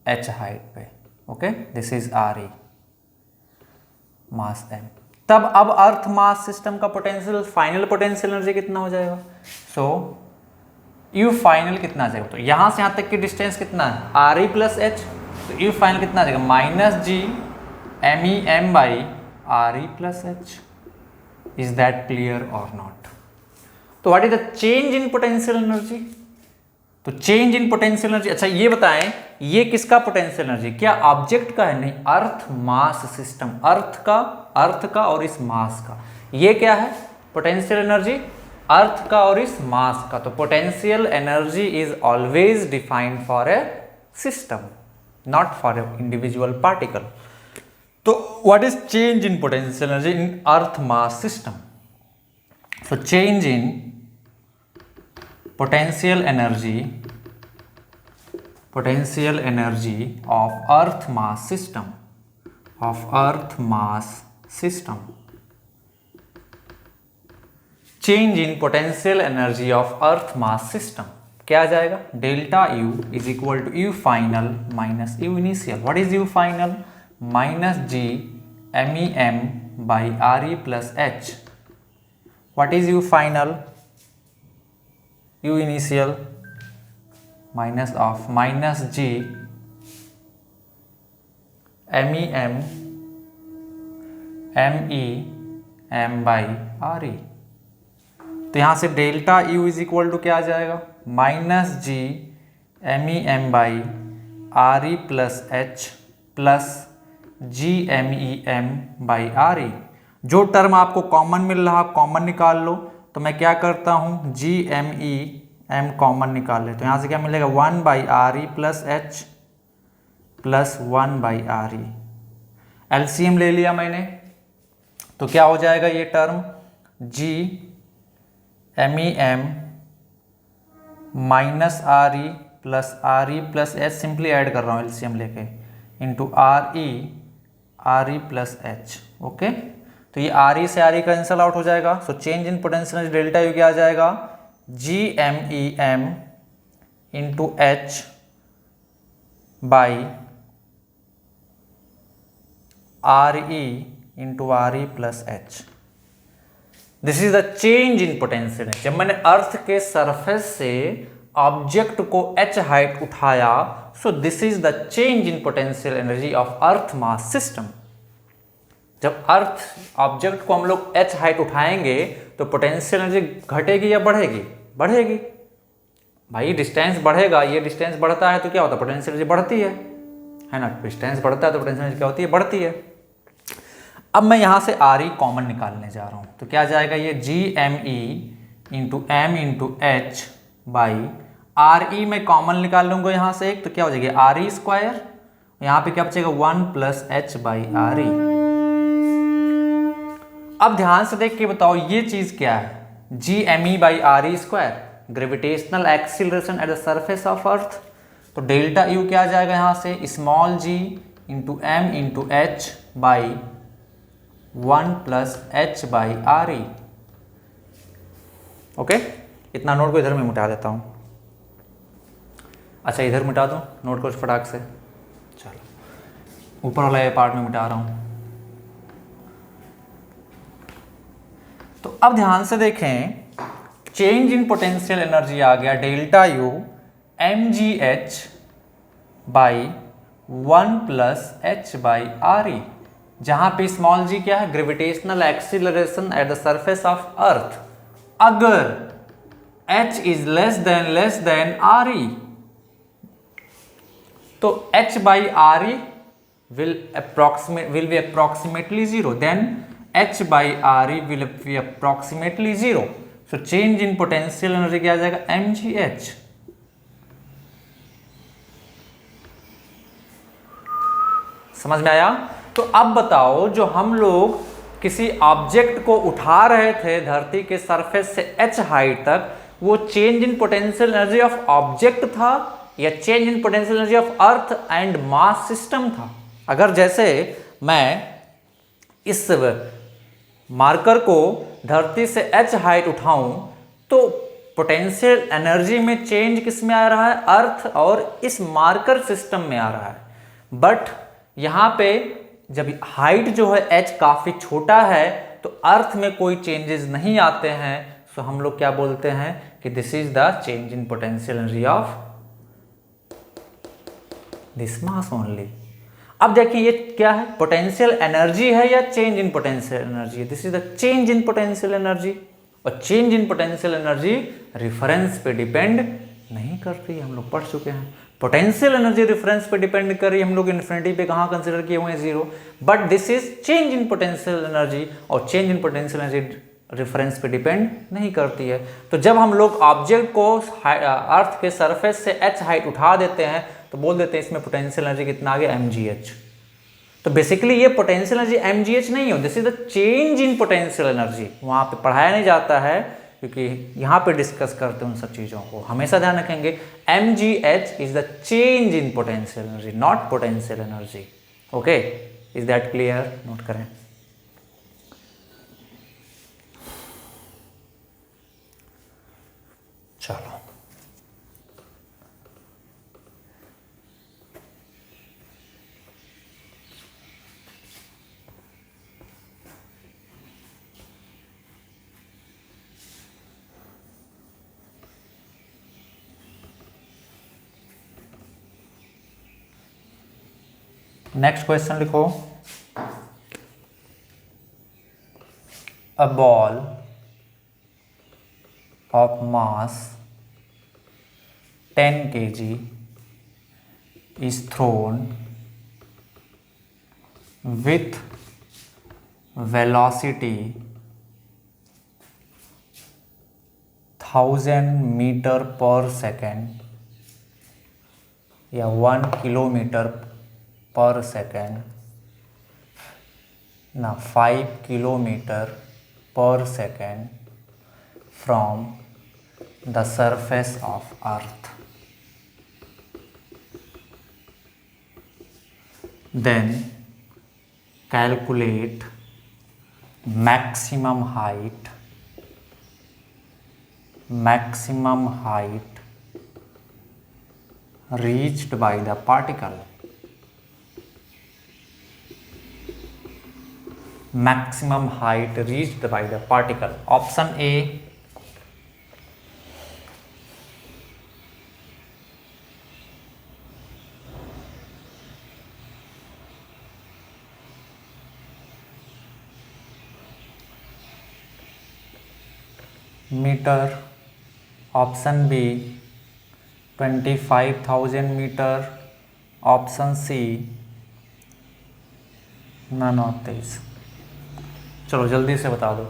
एच हाइट पे। Okay, this is R E, mass M. तब अब अर्थ मास सिस्टम का पोटेंशियल, फाइनल पोटेंशियल एनर्जी कितना हो जाएगा, सो यू फाइनल कितना आ जाएगा, तो यहां से यहां तक की डिस्टेंस कितना है, आर ई प्लस एच, तो यू फाइनल कितना आ जाएगा, minus G M E M by R E plus H. Is that clear और नॉट। तो what is the change in potential energy, तो चेंज इन पोटेंशियल एनर्जी। अच्छा ये बताएं, ये किसका पोटेंशियल एनर्जी, क्या ऑब्जेक्ट का है, नहीं, अर्थ मास सिस्टम, अर्थ का और इस मास का, ये क्या है पोटेंशियल एनर्जी, अर्थ का और इस मास का। तो potential energy is always defined for a system, not for a individual particle. तो what is change in potential energy in earth mass system, so change in potential energy of earth mass system, change in potential energy of earth mass system क्या आ जाएगा, delta U is equal to U final minus U initial. What is U final, minus G M E M by R E plus H. What is U final, U initial minus of minus G M E M by R E। तो यहाँ से delta U is equal to क्या आ जाएगा, minus G M E M by R E plus H plus G M E M by R E. जो term आपको common मिल रहा common निकाल लो, तो मैं क्या करता हूँ, G M E M common निकाल ले, तो यहाँ से क्या मिलेगा, 1 by R E plus H plus 1 by R E. LCM ले लिया मैंने, तो क्या हो जाएगा ये term, G M E M minus R E plus H, simply add कर रहा हूँ एलसीएम लेके, into R E plus H. Okay, तो ये आर ई से आर ई कैंसल आउट हो जाएगा। So change in potential energy delta U क्या आ जाएगा, G M E M into H by R E into R E plus H. This is the change in potential energy. जब मैंने अर्थ के surface से object को एच हाइट उठाया, so this is the change in potential energy of earth mass system. जब अर्थ object को हम लोग एच हाइट उठाएंगे तो पोटेंशियल एनर्जी घटेगी या बढ़ेगी, बढ़ेगी भाई, डिस्टेंस बढ़ेगा, ये डिस्टेंस बढ़ता है तो क्या होता है, पोटेंशियल एनर्जी बढ़ती है ना, डिस्टेंस बढ़ता है तो पोटेंशियल एनर्जी क्या होती है, बढ़ती है। अब मैं यहाँ से आर ई कॉमन निकालने जा रहा हूँ, तो क्या जाएगा, ये G M E into M into H by R E में कॉमन निकाल लूँगा यहाँ से एक, तो क्या हो जाएगा, आर ई स्क्वायर, यहाँ पे क्या बचेगा, 1 plus H by R E. अब ध्यान से देख के बताओ ये चीज क्या है, G M E by R E square, gravitational acceleration at the surface of earth. तो डेल्टा यू क्या आ जाएगा यहाँ से, small G into M into H by 1 plus H by R E. Okay, इतना नोट को इधर में मिटा देता हूँ। अच्छा इधर मिटा दूँ नोट को फटाक से, चलो ऊपर वाला ये पार्ट में मिटा रहा हूँ। तो अब ध्यान से देखें, चेंज इन पोटेंशियल एनर्जी आ गया delta U M G H by 1 plus H by R E, जहां पे स्मॉल जी क्या है, gravitational acceleration at the surface of earth अगर h is less than R E, तो h by R E will be approximately 0, then h by re will be approximately 0. So change in potential energy क्या आ जाएगा, mgh। समझ में आया? तो अब बताओ, जो हम लोग किसी ऑब्जेक्ट को उठा रहे थे धरती के सरफेस से h हाइट तक, वो change in potential energy of object था या change in potential energy of earth and mass system था? अगर जैसे मैं इस मार्कर को धरती से h हाइट उठाऊं तो पोटेंशियल एनर्जी में चेंज किस में आ रहा है, अर्थ और इस मार्कर सिस्टम में आ रहा है। बट यहाँ पे जब हाइट जो है h काफ़ी छोटा है तो अर्थ में कोई चेंजेस नहीं आते हैं, तो हम लोग क्या बोलते हैं कि this is the change in potential energy of this mass only. अब देखिए ये क्या है, पोटेंशियल एनर्जी है या चेंज इन पोटेंशियल एनर्जी है? This is the change in potential energy, और change in potential energy reference पे डिपेंड नहीं करती, हम लोग पढ़ चुके हैं। पोटेंशियल एनर्जी रेफरेंस पे डिपेंड कर रही है, हम लोग इन्फिनिटी पे कहाँ कंसिडर किए हुए हैं, 0। But this is change in potential energy, और change in potential energy reference पे डिपेंड नहीं करती है। तो जब हम लोग ऑब्जेक्ट को अर्थ के सरफेस से h हाइट उठा देते हैं तो बोल देते हैं इसमें पोटेंशियल एनर्जी कितना आ गया, mgh। तो बेसिकली ये पोटेंशियल एनर्जी mgh नहीं हो, this is the change in potential energy. वहाँ पे पढ़ाया नहीं जाता है क्योंकि यहाँ पे डिस्कस करते हैं उन सब चीज़ों को। हमेशा ध्यान रखेंगे mgh is the change in potential energy, not potential energy. Okay, is that clear? Note करें। चलो नेक्स्ट क्वेश्चन लिखो। A ball of mass 10 kg is thrown with velocity 1000 meter per second या 1 kilometer per second ना 5 kilometer per second from the surface of earth, then calculate maximum height reached by the particle. Maximum height reached by the particle. Option A metre, option B 25,000 metre, option C none of this. चलो जल्दी से बता दो।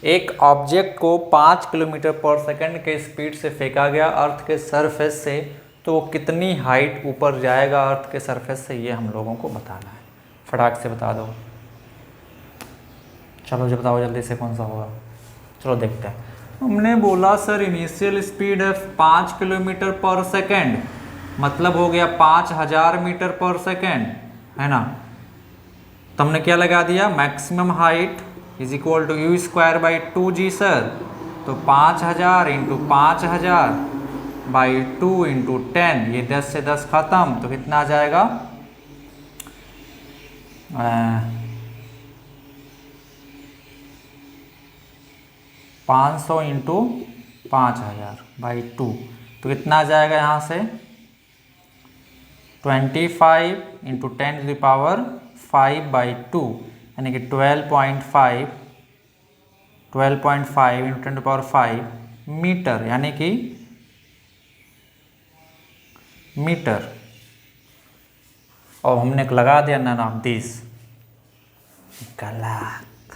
एक object को 5 kilometre पर second के speed से फेंका गया अर्थ के सरफेस से, तो वो कितनी हाइट ऊपर जाएगा अर्थ के सरफेस से, ये हम लोगों को बताना है। फटाक से बता दो। चलो जो बताओ जल्दी से, कौन सा होगा? चलो देखते हैं। हमने बोला सर इनिशियल स्पीड है 5 किलोमीटर पर सेकेंड, मतलब हो गया 5000 मीटर पर सेकेंड, है ना। तो हमने क्या लगा दिया, maximum height is equal to U square by 2g sir. तो 5000 इंटू 5000 बाई 2 इंटू 10, ये 10 से 10 खत्म, तो कितना आ जाएगा 500 इंटू 5000 बाई 2, तो कितना आ जाएगा यहाँ से 25 इंटू 10⁵ बाई 2, यानी कि 12.5 इंटू 10⁵ मीटर, यानी कि मीटर। और हमने लगा दिया नन ऑफ दिस। गलत।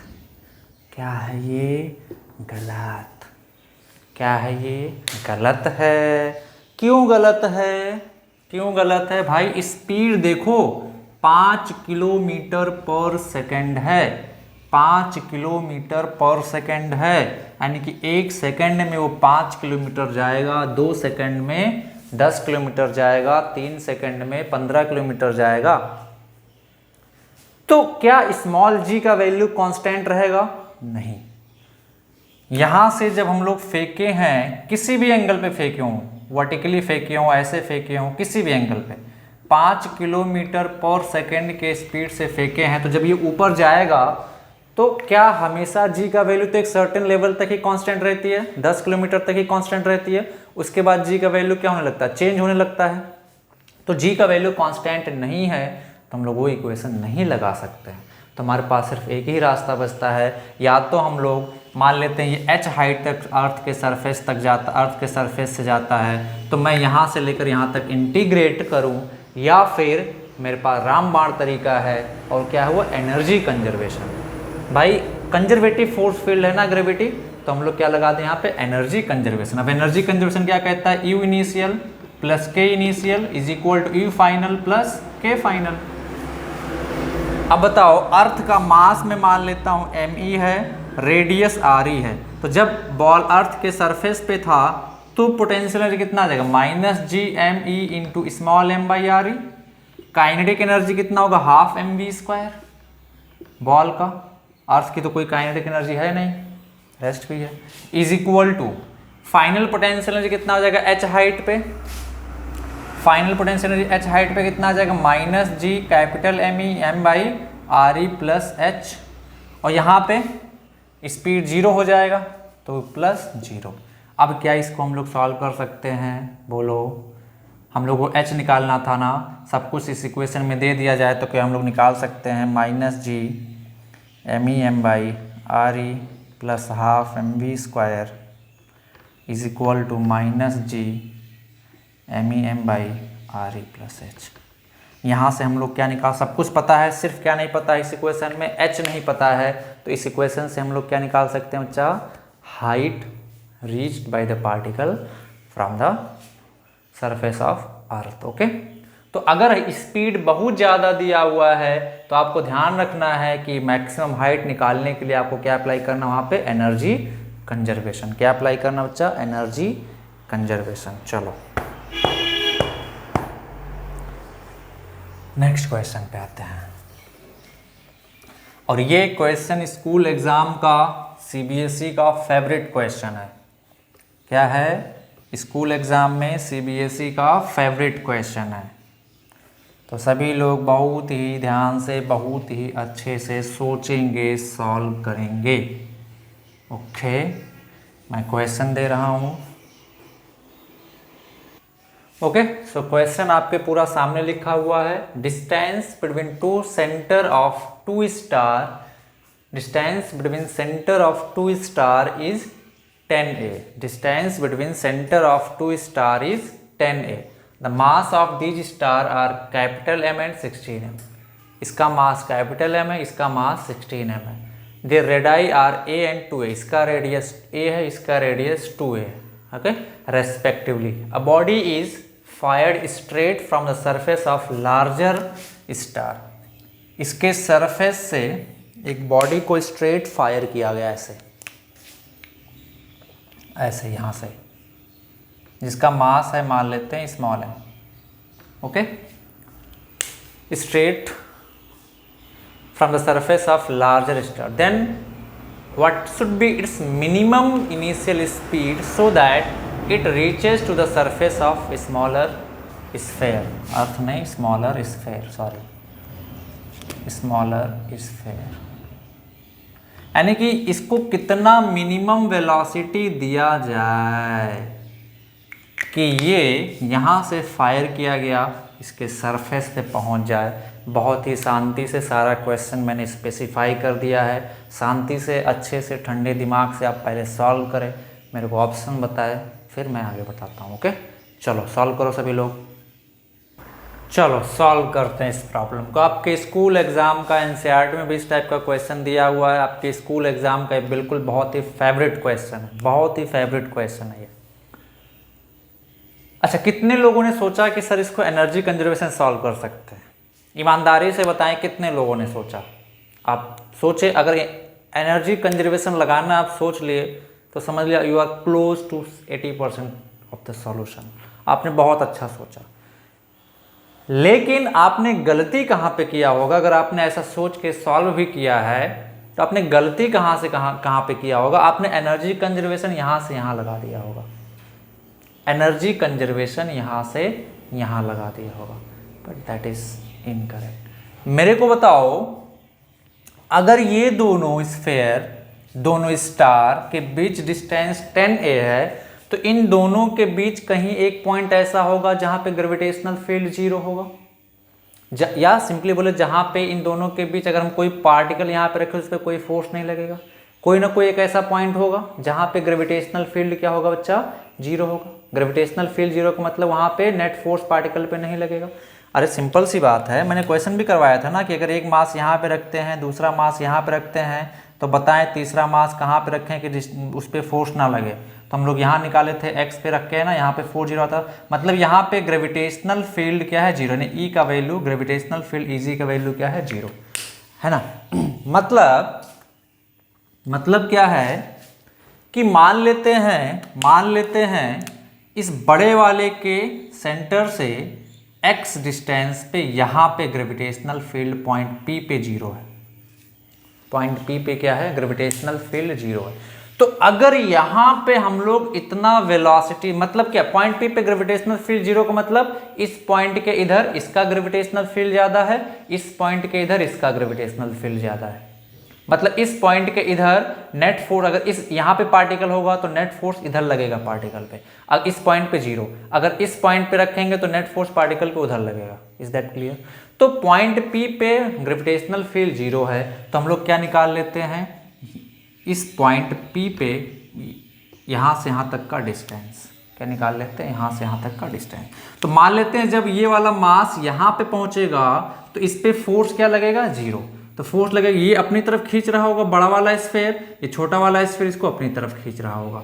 क्या है ये, गलत। क्या है ये, गलत है। क्यों गलत है, क्यों गलत है भाई, स्पीड देखो 5 किलोमीटर पर सेकेंड है, 5 किलोमीटर पर सेकेंड है, यानी कि 1 सेकेंड में वो 5 किलोमीटर जाएगा, 2 सेकेंड में 10 किलोमीटर जाएगा, 3 सेकेंड में 15 किलोमीटर जाएगा। तो क्या स्मॉल जी का वैल्यू कांस्टेंट रहेगा? नहीं। यहां से जब हम लोग फेंके हैं, किसी भी एंगल पे फेंके हों, वर्टिकली फेंके हों, ऐसे फेंके हों, किसी भी एंगल पे 5 किलोमीटर पर सेकेंड के स्पीड से फेंके हैं, तो जब ये ऊपर जाएगा तो क्या हमेशा जी का वैल्यू तो एक सर्टेन लेवल तक ही कांस्टेंट रहती है, 10 किलोमीटर तक ही कांस्टेंट रहती है, उसके बाद जी का वैल्यू क्या होने लगता है, चेंज होने लगता है। तो जी का वैल्यू कांस्टेंट नहीं है, तो हम लोग वो इक्वेशन नहीं लगा सकते हैं। तो हमारे पास सिर्फ एक ही रास्ता बचता है, या तो हम लोग मान लेते हैं ये h हाइट तक अर्थ के सरफेस तक जाता, अर्थ के सरफेस से जाता है, तो मैं यहाँ से लेकर यहाँ तक इंटीग्रेट करूँ, या फिर मेरे पास रामबाण तरीका है, और क्या है वो, एनर्जी कंजर्वेशन। भाई कंजर्वेटिव फोर्स फील्ड है ना ग्रेविटी, तो हम लोग क्या लगा दें यहाँ पे, एनर्जी कंजर्वेशन। अब एनर्जी कंजर्वेशन क्या कहता है, U initial plus K initial is equal to U final plus K final. अब बताओ, अर्थ का मास में मान लेता हूँ me है, रेडियस re है, तो जब बॉल अर्थ के सरफेस पे था तो पोटेंशियल एनर्जी कितना आ जाएगा, -gme into small m by R E. Kinetic energy कितना होगा, ½ mv²। बॉल का, अर्थ की तो कोई काइनेटिक एनर्जी है नहीं, रेस्ट भी है, is equal to final potential energy कितना हो जाएगा h हाइट पे, final potential energy h height पे कितना आ जाएगा, -g capital m by R E plus h, और यहाँ पे स्पीड 0 हो जाएगा, तो +0। अब क्या इसको हम लोग सॉल्व कर सकते हैं, बोलो। हम लोग को h निकालना था ना, सब कुछ इस इक्वेशन में दे दिया जाए तो क्या हम लोग निकाल सकते हैं, -g m by R E plus ½ mv² is equal to -g m by R E plus h। यहाँ से हम लोग क्या निकाल, सब कुछ पता है, सिर्फ क्या नहीं पता है इस इक्वेशन में, h नहीं पता है, तो इस इक्वेशन से हम लोग क्या निकाल सकते हैं बच्चा, height reached by the particle from the surface of earth. Okay, तो अगर स्पीड बहुत ज़्यादा दिया हुआ है तो आपको ध्यान रखना है कि मैक्सिमम हाइट निकालने के लिए आपको क्या अप्लाई करना, वहाँ पे एनर्जी कंजर्वेशन। क्या अप्लाई करना बच्चा, एनर्जी कंजर्वेशन। चलो नेक्स्ट क्वेश्चन पे आते हैं, और ये क्वेश्चन स्कूल एग्जाम का सीबीएसई का फेवरेट क्वेश्चन है। क्या है, स्कूल एग्जाम में सीबीएसई का फेवरेट क्वेश्चन है, तो सभी लोग बहुत ही ध्यान से, बहुत ही अच्छे से सोचेंगे, सॉल्व करेंगे। ओके, मैं क्वेश्चन दे रहा हूँ। ओके, सो क्वेश्चन आपके पूरा सामने लिखा हुआ है। Distance between two centre of two star, distance between centre of two star is 10a। Distance between centre of two star is 10a। The mass of these star are capital M and 16m। इसका mass capital M है, इसका mass 16m है। They radii are a and 2a। इसका radius a है, इसका radius 2a है, okay, respectively. A body is fired straight from the surface of larger star. इसके surface से एक बॉडी को स्ट्रेट फायर किया गया ऐसे, ऐसे यहाँ से, जिसका मास है मान लेते हैं small m, okay, straight from the surface of larger star, then what should be its minimum initial speed so that it reaches to the surface of smaller sphere, अर्थ नहीं smaller sphere, sorry smaller sphere, यानी कि इसको कितना minimum velocity दिया जाए कि ये यहाँ से फायर किया गया इसके सरफेस पे पहुँच जाए। बहुत ही शांति से सारा क्वेश्चन मैंने स्पेसिफाई कर दिया है, शांति से अच्छे से ठंडे दिमाग से आप पहले सॉल्व करें, मेरे को ऑप्शन बताए, फिर मैं आगे बताता हूँ। ओके, चलो सॉल्व करो सभी लोग, चलो सॉल्व करते हैं इस प्रॉब्लम को। आपके स्कूल एग्जाम का एनसीईआरटी में भी इस टाइप का क्वेश्चन दिया हुआ है, आपके स्कूल एग्जाम का बिल्कुल बहुत ही फेवरेट क्वेश्चन है, बहुत ही फेवरेट क्वेश्चन है ये। अच्छा, कितने लोगों ने सोचा कि सर इसको एनर्जी कंजर्वेशन सॉल्व कर सकते हैं? ईमानदारी से बताएं कितने लोगों ने सोचा। आप सोचे, अगर एनर्जी कंजर्वेशन लगाना आप सोच लिए तो समझ लिया you are close to 80% of the solution. आपने बहुत अच्छा सोचा, लेकिन आपने गलती कहाँ पे किया होगा? अगर आपने ऐसा सोच के सॉल्व भी किया है तो आपने गलती कहाँ से कहाँ पे किया होगा? आपने एनर्जी कंजर्वेशन यहाँ से यहाँ लगा दिया होगा, एनर्जी कंजर्वेशन यहाँ से यहाँ लगा दिया होगा, बट दैट इज इनकरेक्ट। मेरे को बताओ, अगर ये दोनों स्फेयर, दोनों स्टार के बीच डिस्टेंस 10a है तो इन दोनों के बीच कहीं एक पॉइंट ऐसा होगा जहां पे ग्रेविटेशनल फील्ड 0 होगा, या सिंपली बोले जहां पे इन दोनों के बीच अगर हम कोई पार्टिकल यहाँ पे रखें उस पर कोई फोर्स नहीं लगेगा। कोई ना कोई एक ऐसा पॉइंट होगा जहां पे ग्रेविटेशनल फील्ड क्या होगा बच्चा? 0 होगा। ग्रेविटेशनल फील्ड 0 का मतलब वहां पे नेट फोर्स पार्टिकल पे नहीं लगेगा। अरे सिंपल सी बात है, मैंने क्वेश्चन भी करवाया था ना कि अगर एक मास यहाँ पे रखते हैं, दूसरा मास यहाँ पे रखते हैं, तो बताएं तीसरा मास कहाँ पे रखें कि उस पर फोर्स ना लगे। तो हम लोग यहाँ निकाले थे, एक्स पे रख के है ना, यहाँ पे 4 0 आता, मतलब यहाँ पे ग्रेविटेशनल फील्ड क्या है? 0, यानी ई का वैल्यू, ग्रेविटेशनल फील्ड इजी का वैल्यू क्या है? 0 है ना। मतलब क्या है कि मान लेते हैं इस बड़े वाले के सेंटर से x डिस्टेंस पे यहाँ पे ग्रेविटेशनल फील्ड पॉइंट P पे 0 है, पॉइंट P पे क्या है? ग्रेविटेशनल फील्ड 0 है। तो अगर यहाँ पे हम लोग इतना वेलोसिटी, मतलब क्या, पॉइंट P पे ग्रेविटेशनल फील्ड 0 का मतलब इस पॉइंट के इधर इसका ग्रेविटेशनल फील्ड ज़्यादा है, इस पॉइंट के इधर इसका ग्रेविटेशनल फील्ड ज़्यादा है, मतलब इस पॉइंट के इधर नेट फोर्स, अगर इस यहाँ पे पार्टिकल होगा तो नेट फोर्स इधर लगेगा पार्टिकल पे, अगर इस पॉइंट पे 0, अगर इस पॉइंट पे रखेंगे तो नेट फोर्स पार्टिकल पे उधर लगेगा। Is that clear? तो पॉइंट P पे ग्रेविटेशनल फील्ड 0 है, तो हम लोग क्या निकाल लेते हैं? इस पॉइंट P पे यहाँ से यहाँ तक का डिस्टेंस क्या निकाल लेते हैं? यहाँ से यहाँ तक का डिस्टेंस। तो मान लेते हैं जब ये वाला मास यहाँ पे पहुँचेगा तो इस पे फोर्स क्या लगेगा? 0। तो फोर्स लगेगा, ये अपनी तरफ खींच रहा होगा बड़ा वाला स्फीयर, ये छोटा वाला स्फीयर इसको अपनी तरफ खींच रहा होगा,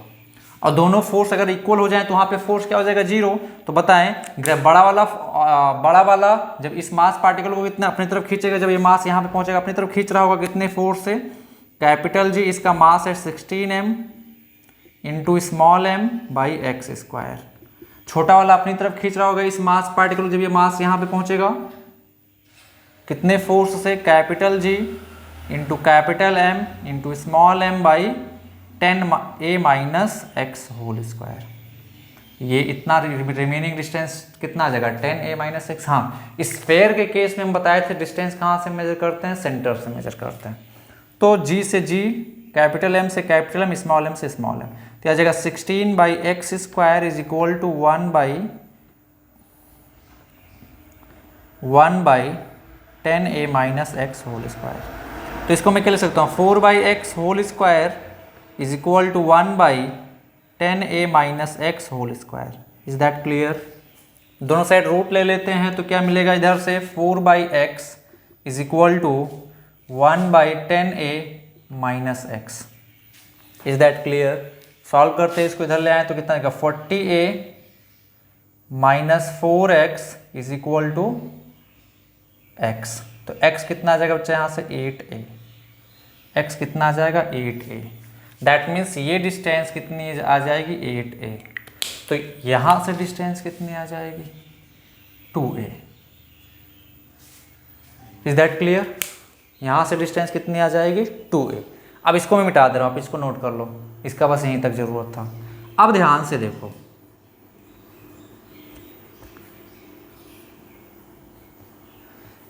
और दोनों फोर्स अगर इक्वल हो जाए तो वहाँ पे फोर्स क्या हो जाएगा? 0। तो बताएं बड़ा वाला जब इस मास पार्टिकल को कितना अपनी तरफ खींचेगा, जब ये मास यहाँ पे पहुँचेगा अपनी तरफ खींच रहा होगा कितने फोर्स से? कैपिटल G, इसका मास है 16m into small m by x square. छोटा वाला अपनी तरफ खींच रहा होगा इस मास पार्टिकल, जब ये मास यहाँ पे पहुँचेगा कितने फोर्स से? Capital G into capital M into small m by 10a minus X whole square. ये इतना रिमेनिंग डिस्टेंस कितना आ जाएगा? 10a minus X. हाँ, स्फीयर के केस में हम बताए थे डिस्टेंस कहाँ से मेजर करते हैं? सेंटर से मेजर करते हैं। तो G से G, कैपिटल M से कैपिटल M, स्मॉल m से स्मॉल m, तो आ जाएगा 16 by x square is equal to 1 by 10a minus X whole square. तो इसको मैं क्या लिख सकता हूँ? 4 by X whole square is equal to 1 by 10a minus X whole square. Is that clear? दोनों साइड रूट ले लेते हैं तो क्या मिलेगा इधर से? 4 by x is equal to 1 by 10a minus X. Is that clear? Solve करते हैं इसको, इधर ले आए तो कितना आएगा? 40a माइनस 4x is equal to x। तो x कितना आ जाएगा बच्चा यहाँ से? 8a। x कितना आ जाएगा? 8a। दैट मीन्स ये डिस्टेंस कितनी आ जाएगी 8a। तो यहाँ से डिस्टेंस कितनी आ जाएगी 2a। Is that clear? यहाँ से डिस्टेंस कितनी आ जाएगी 2a। अब इसको मैं मिटा दे रहा हूँ, आप इसको नोट कर लो, इसका बस यहीं तक ज़रूरत था। अब ध्यान से देखो,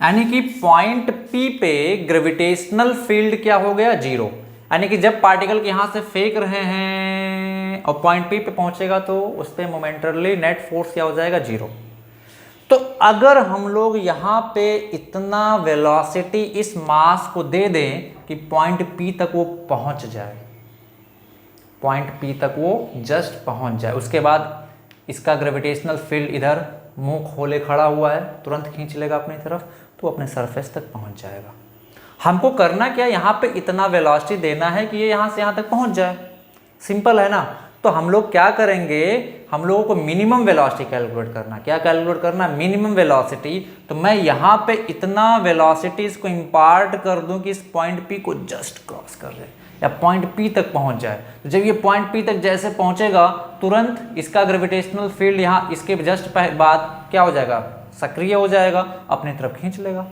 यानी कि पॉइंट P पे ग्रेविटेशनल फील्ड क्या हो गया 0। यानी कि जब पार्टिकल के यहाँ से फेंक रहे हैं और पॉइंट P पे पहुंचेगा तो उस पर मोमेंटरली नेट फोर्स क्या हो जाएगा 0। तो अगर हम लोग यहाँ पे इतना वेलोसिटी इस मास को दे दें कि पॉइंट P तक वो पहुंच जाए, पॉइंट P तक वो जस्ट पहुंच जाए, उसके बाद इसका ग्रेविटेशनल फील्ड इधर मुंह खोले खड़ा हुआ है, तुरंत खींच लेगा अपनी तरफ, तो अपने सरफेस तक पहुंच जाएगा। हमको करना क्या, यहाँ पे इतना वेलोसिटी देना है कि ये यहाँ से यहाँ तक पहुंच जाए। सिंपल है ना। तो हम लोग क्या करेंगे, हम लोगों को मिनिमम वेलोसिटी कैलकुलेट करना। क्या कैलकुलेट करना? Minimum velocity. तो मैं यहाँ पे इतना वेलोसिटी इसको इम्पार्ट कर दूं कि इस पॉइंट P को जस्ट क्रॉस कर ले या पॉइंट P तक पहुंच जाए। तो जब ये पॉइंट P तक जैसे पहुंचेगा, तुरंत इसका ग्रेविटेशनल फील्ड यहाँ इसके जस्ट बाद क्या हो जाएगा, सक्रिय हो जाएगा, अपनी तरफ खींच लेगा,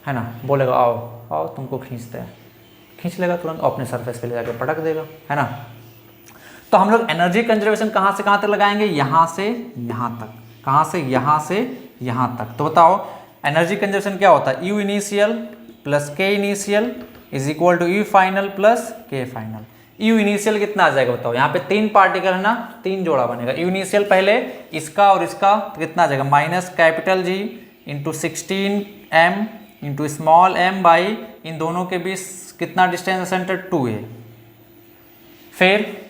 है ना। बोलेगा आओ आओ तुमको खींचते हैं, खींच लेगा तुरंत, अपने सरफेस पे ले जाके पटक देगा, है ना। तो हम लोग एनर्जी कंजर्वेशन कहाँ से कहाँ तक लगाएंगे, यहाँ से यहाँ तक। कहाँ से? यहाँ से यहाँ तक। तो बताओ एनर्जी कंजर्वेशन क्या होता है, U initial plus K initial is equal to U final plus K final. U initial कितना आ जाएगा बताओ, यहाँ पे 3 पार्टिकल है ना, 3 जोड़ा बनेगा। U इनिशियल पहले इसका और इसका तो कितना आ जाएगा, minus capital G into 16m into small m by इन दोनों के बीच कितना डिस्टेंस है सेंटर 2a। फिर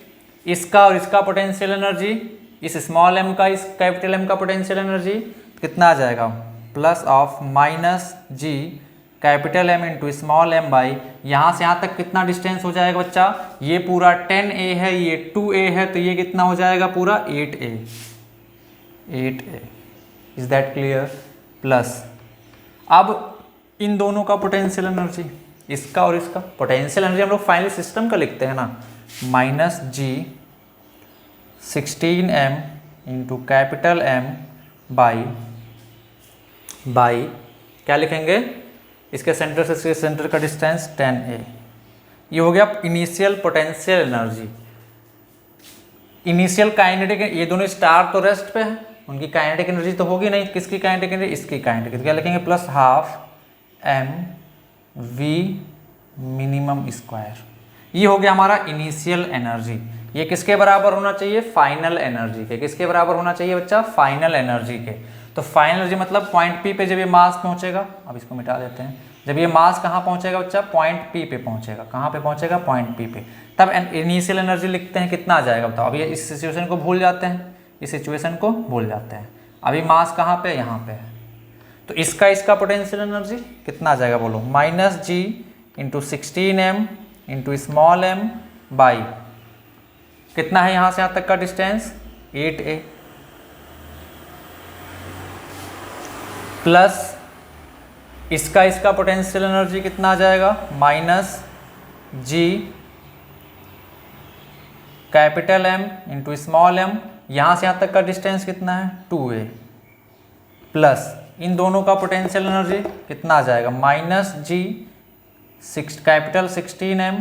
इसका और इसका पोटेंशियल एनर्जी, इस स्मॉल m का इस कैपिटल M का पोटेंशियल एनर्जी कितना आ जाएगा, plus of minus G capital M into small m by यहाँ से यहाँ तक कितना डिस्टेंस हो जाएगा बच्चा, ये पूरा 10a है, ये 2a है, तो ये कितना हो जाएगा पूरा 8a। Is that clear? Plus अब इन दोनों का पोटेंशियल एनर्जी, इसका और इसका पोटेंशियल एनर्जी हम लोग फाइनली सिस्टम का लिखते हैं ना, minus G 16m into capital M by क्या लिखेंगे, इसके सेंटर से इसके सेंटर का डिस्टेंस 10a। ये हो गया initial potential energy. Initial kinetic, ये दोनों स्टार तो रेस्ट पे है, उनकी काइनेटिक एनर्जी तो होगी नहीं, किसकी काइनेटिक एनर्जी, इसकी काइनेटिक। क्या लिखेंगे, plus half m v minimum square. ये हो गया हमारा इनिशियल एनर्जी। ये किसके बराबर होना चाहिए, फाइनल एनर्जी के। किसके बराबर होना चाहिए बच्चा, फाइनल एनर्जी के। तो फाइनल एनर्जी मतलब पॉइंट P पे जब ये मास पहुंचेगा, अब इसको मिटा देते हैं, जब ये मास कहाँ पहुंचेगा बच्चा, पॉइंट P पे पहुंचेगा। कहाँ पे पहुंचेगा, पॉइंट P पे। तब इनिशियल एनर्जी लिखते हैं, कितना आ जाएगा बताओ। अब ये इस सिचुएशन को भूल जाते हैं, इस सिचुएशन को भूल जाते हैं। अभी मास कहाँ पे, यहाँ पे है, तो इसका पोटेंशियल एनर्जी कितना आ जाएगा बोलो, minus G into 16m into small m by कितना है यहाँ से यहाँ तक का डिस्टेंस 8a, प्लस इसका पोटेंशियल एनर्जी कितना आ जाएगा, minus G capital M into small m, यहाँ से यहाँ तक का डिस्टेंस कितना है 2a, प्लस इन दोनों का पोटेंशियल एनर्जी कितना आ जाएगा, minus G capital 16m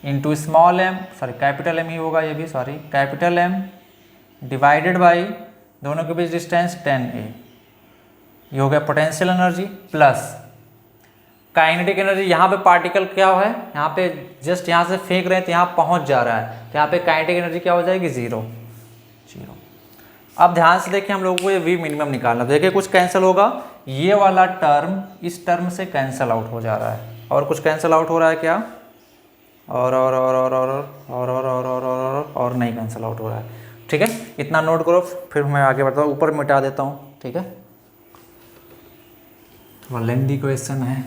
into small m, sorry capital M ही होगा ये भी, sorry capital M divided by दोनों के बीच डिस्टेंस 10a। ये हो गया potential energy, plus kinetic energy. यहाँ पे पार्टिकल क्या है, यहाँ पे जस्ट यहाँ से फेंक रहे हैं तो यहाँ पहुँच जा रहा है, तो यहाँ पे काइनेटिक एनर्जी क्या हो जाएगी, 0। अब ध्यान से देखिए, हम लोगों को ये V मिनिमम निकालना। देखिए कुछ कैंसिल होगा, ये वाला टर्म इस टर्म से कैंसिल आउट हो जा रहा है, और कुछ कैंसिल आउट हो रहा है क्या, और नहीं कैंसिल आउट हो रहा है। ठीक है, इतना नोट करो, फिर मैं आगे बढ़ता हूँ, ऊपर मिटा देता हूँ। ठीक है, थोड़ा लेंथी क्वेश्चन है।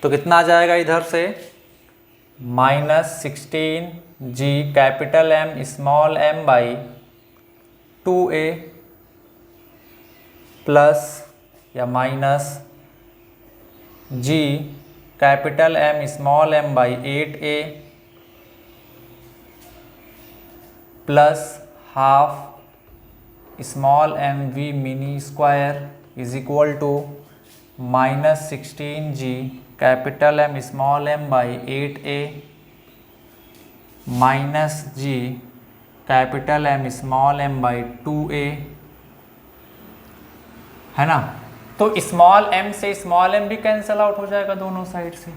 तो कितना आ जाएगा इधर से, minus 16G capital M small m by 2a plus या minus g capital M small m by 8a plus half small m v mini square is equal to minus 16g capital M small m by 8a minus g capital M small m by 2a, है ना। तो small m से small m भी cancel out हो जाएगा दोनों side से,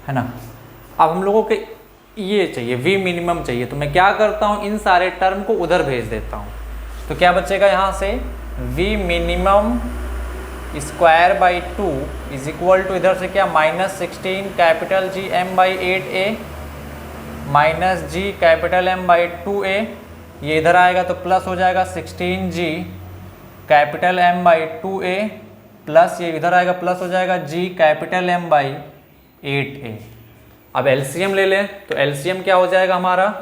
है ना। अब हम लोगों के ये चाहिए v मिनिमम चाहिए, तो मैं क्या करता हूँ इन सारे टर्म को उधर भेज देता हूँ। तो क्या बचेगा यहाँ से v minimum square by 2 is equal to इधर से क्या minus 16 capital G m by 8a minus g capital M by 2a, ये इधर आएगा तो प्लस हो जाएगा 16g capital M by 2a plus ये इधर आएगा प्लस हो जाएगा g capital M by 8a। अब LCM ले लें तो LCM क्या हो जाएगा हमारा,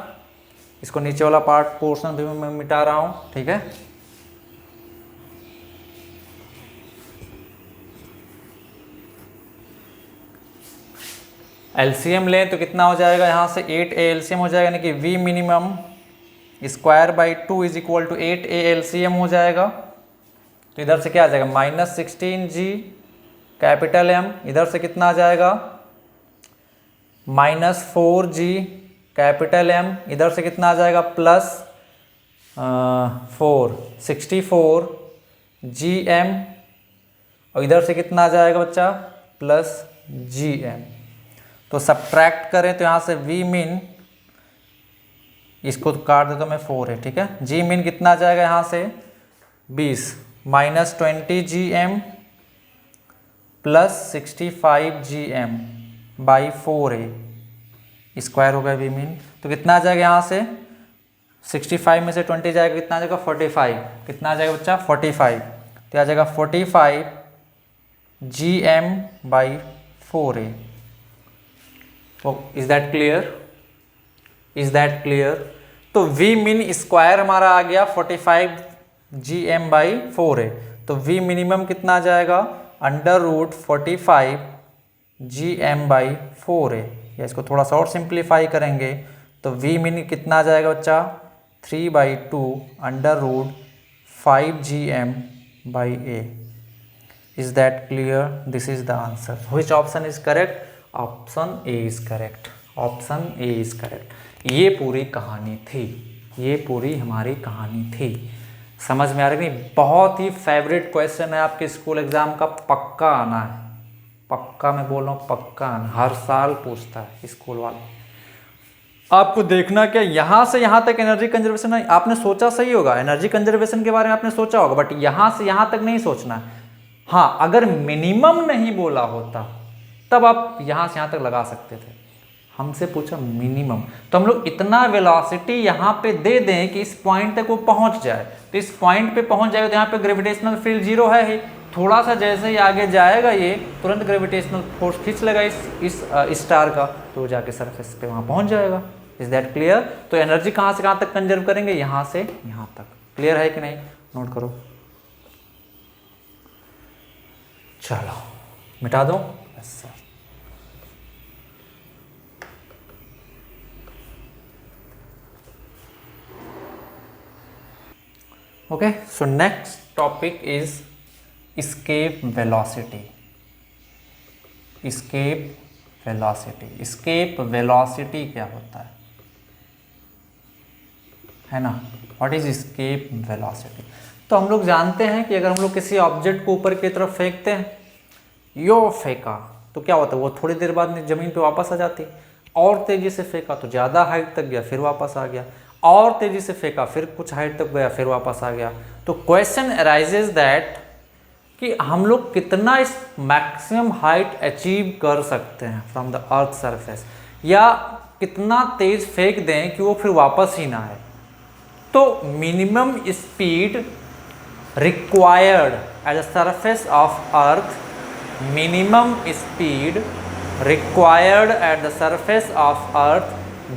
इसको नीचे वाला पार्ट पोर्शन भी मैं मिटा रहा हूँ, ठीक है। LCM लें तो कितना हो जाएगा यहाँ से 8a LCM हो जाएगा, यानी कि v minimum square by 2 is equal to 8a LCM हो जाएगा। तो इधर से क्या आ जाएगा माइनस 16g कैपिटल M, इधर से कितना आ जाएगा माइनस 4g कैपिटल M, इधर से कितना आ जाएगा प्लस 64gm और इधर से कितना आ जाएगा बच्चा प्लस gm। तो सब्ट्रैक्ट करें तो यहाँ से v मिन, इसको तो काट देता तो मैं 4 है, ठीक है। g मिन कितना आ जाएगा यहाँ से 20 minus 20gm plus 65gm by 4a square हो गया v मिन। तो कितना आ जाएगा यहाँ से 65 में से 20 जाएगा, कितना आ जाएगा 45, कितना आ जाएगा बच्चा 45, तो आ जाएगा 45gm by 4a। Is that clear, is that clear. तो v मिन स्क्वायर हमारा आ गया 45gm बाई 4a, तो v मिनिमम कितना आ जाएगा under root 45gm by 4a, या इसको थोड़ा सा और सिंप्लीफाई करेंगे तो v मिन कितना आ जाएगा बच्चा 3/2 under root 5gm by a। Is that clear, this is the answer. Which option is correct, option A is correct, option A is correct. ये पूरी कहानी थी, ये पूरी हमारी कहानी थी। समझ में आ रही नहीं, बहुत ही फेवरेट क्वेश्चन है आपके स्कूल एग्जाम का, पक्का आना है, पक्का मैं बोल रहा हूँ पक्का आना, हर साल पूछता है स्कूल वाला। आपको देखना क्या यहाँ से यहाँ तक एनर्जी कंजर्वेशन है, आपने सोचा सही होगा एनर्जी कंजर्वेशन के बारे में आपने सोचा होगा, बट यहाँ से यहाँ तक नहीं सोचना है। हाँ अगर मिनिमम नहीं बोला होता तब आप यहाँ से यहाँ तक लगा सकते थे, हमसे पूछा मिनिमम, तो हम लोग इतना वेलोसिटी यहाँ पे दे दें कि इस पॉइंट तक वो पहुँच जाए। तो इस पॉइंट पे पहुँच जाएगा तो यहाँ पे ग्रेविटेशनल फील्ड जीरो है ही, थोड़ा सा जैसे ही आगे जाएगा ये तुरंत ग्रेविटेशनल फोर्स खींच लेगा इस स्टार का, तो जाके सरफेस पे वहाँ पहुँच जाएगा। Is that clear. तो एनर्जी कहाँ से कहाँ तक कंजर्व करेंगे, यहाँ से यहाँ तक। क्लियर है कि नहीं, नोट करो। चलो मिटा दो। Okay, so next topic is escape velocity. Escape velocity. Escape velocity क्या होता है ना? What is escape velocity? तो हम लोग जानते हैं कि अगर हम लोग किसी ऑब्जेक्ट को ऊपर की तरफ फेंकते हैं, यो फेंका तो क्या होता है, वो थोड़ी देर बाद जमीन पे वापस आ जाती है। और तेजी से फेंका तो ज़्यादा हाइट तक गया, फिर वापस आ गया, और तेजी से फेंका फिर कुछ हाइट तक गया, फिर वापस आ गया। तो क्वेश्चन अराइजेज दैट कि हम लोग कितना इस मैक्सिमम हाइट अचीव कर सकते हैं फ्रॉम द अर्थ सरफेस, या कितना तेज फेंक दें कि वो फिर वापस ही ना आए। तो minimum speed required at the surface of earth, minimum speed required at the surface of अर्थ,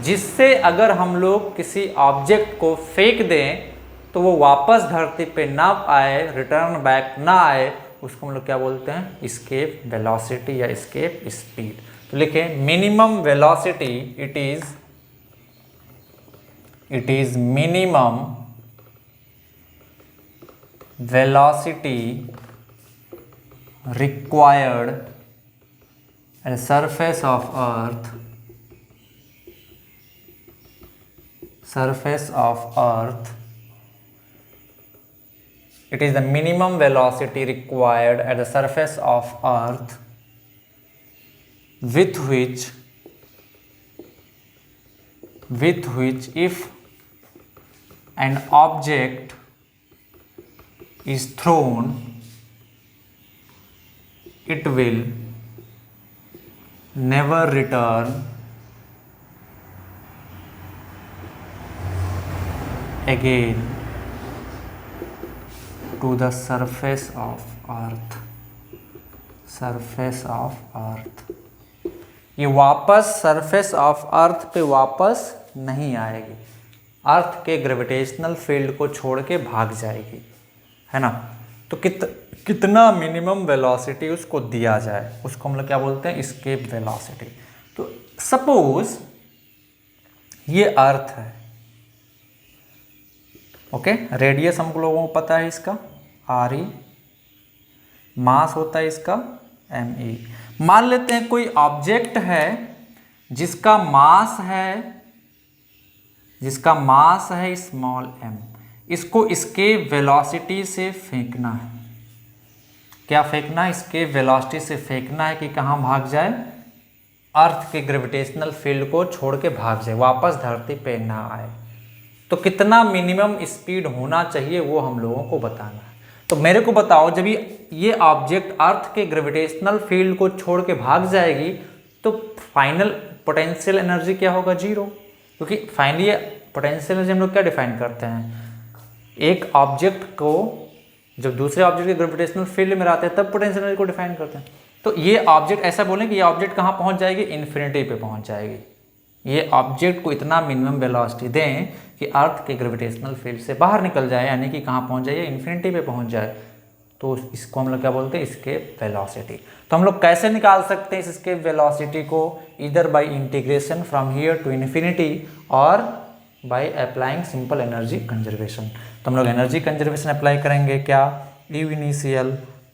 जिससे अगर हम लोग किसी ऑब्जेक्ट को फेंक दें तो वो वापस धरती पे ना आए, रिटर्न बैक ना आए, उसको हम लोग क्या बोलते हैं, एस्केप वेलोसिटी या एस्केप स्पीड। तो लिखें minimum velocity, it is minimum velocity required at the surface of earth it is the minimum velocity required at the surface of earth with which if an object is thrown, it will never return again to the surface of earth। ये वापस surface of अर्थ पे वापस नहीं आएगी, अर्थ के gravitational field को छोड़ के भाग जाएगी, है ना। तो कितना मिनिमम वेलोसिटी उसको दिया जाए, उसको हम लोग क्या बोलते हैं, एस्केप वेलोसिटी। तो सपोज ये अर्थ है, ओके, रेडियस हम लोगों को पता है इसका RE, मास होता है इसका ME। मान लेते हैं कोई ऑब्जेक्ट है जिसका मास है स्मॉल m, इसको एस्केप वेलोसिटी से फेंकना है। क्या फेंकना है, एस्केप वेलोसिटी से फेंकना है कि कहाँ भाग जाए, अर्थ के ग्रेविटेशनल फील्ड को छोड़ के भाग जाए, वापस धरती पे ना आए। तो कितना मिनिमम स्पीड होना चाहिए वो हम लोगों को बताना है। तो मेरे को बताओ, जब ये ऑब्जेक्ट अर्थ के ग्रेविटेशनल फील्ड को छोड़ के भाग जाएगी तो फाइनल पोटेंशियल एनर्जी क्या होगा, 0। क्योंकि फाइनली पोटेंशियल एनर्जी हम लोग क्या डिफाइन करते हैं, एक ऑब्जेक्ट को जब दूसरे ऑब्जेक्ट के ग्रेविटेशनल फील्ड में रहते हैं तब पोटेंशियल एनर्जी को डिफाइन करते हैं। तो ये ऑब्जेक्ट, ऐसा बोलें कि ये ऑब्जेक्ट कहाँ पहुँच जाएगी, इन्फिनिटी पे पहुँच जाएगी। ये ऑब्जेक्ट को इतना मिनिमम वेलोसिटी दें कि अर्थ के ग्रेविटेशनल फील्ड से बाहर निकल जाए, यानी कि कहाँ पहुँच जाए, इन्फिनिटी पे पहुँच जाए। तो इसको हम लोग क्या बोलते हैं, एस्केप वेलोसिटी। तो हम लोग कैसे निकाल सकते हैं इस एस्केप वेलोसिटी को, इधर by integration from here to infinity और by applying simple energy conservation. तो हम लोग एनर्जी कंजर्वेशन अप्लाई करेंगे, क्या, U initial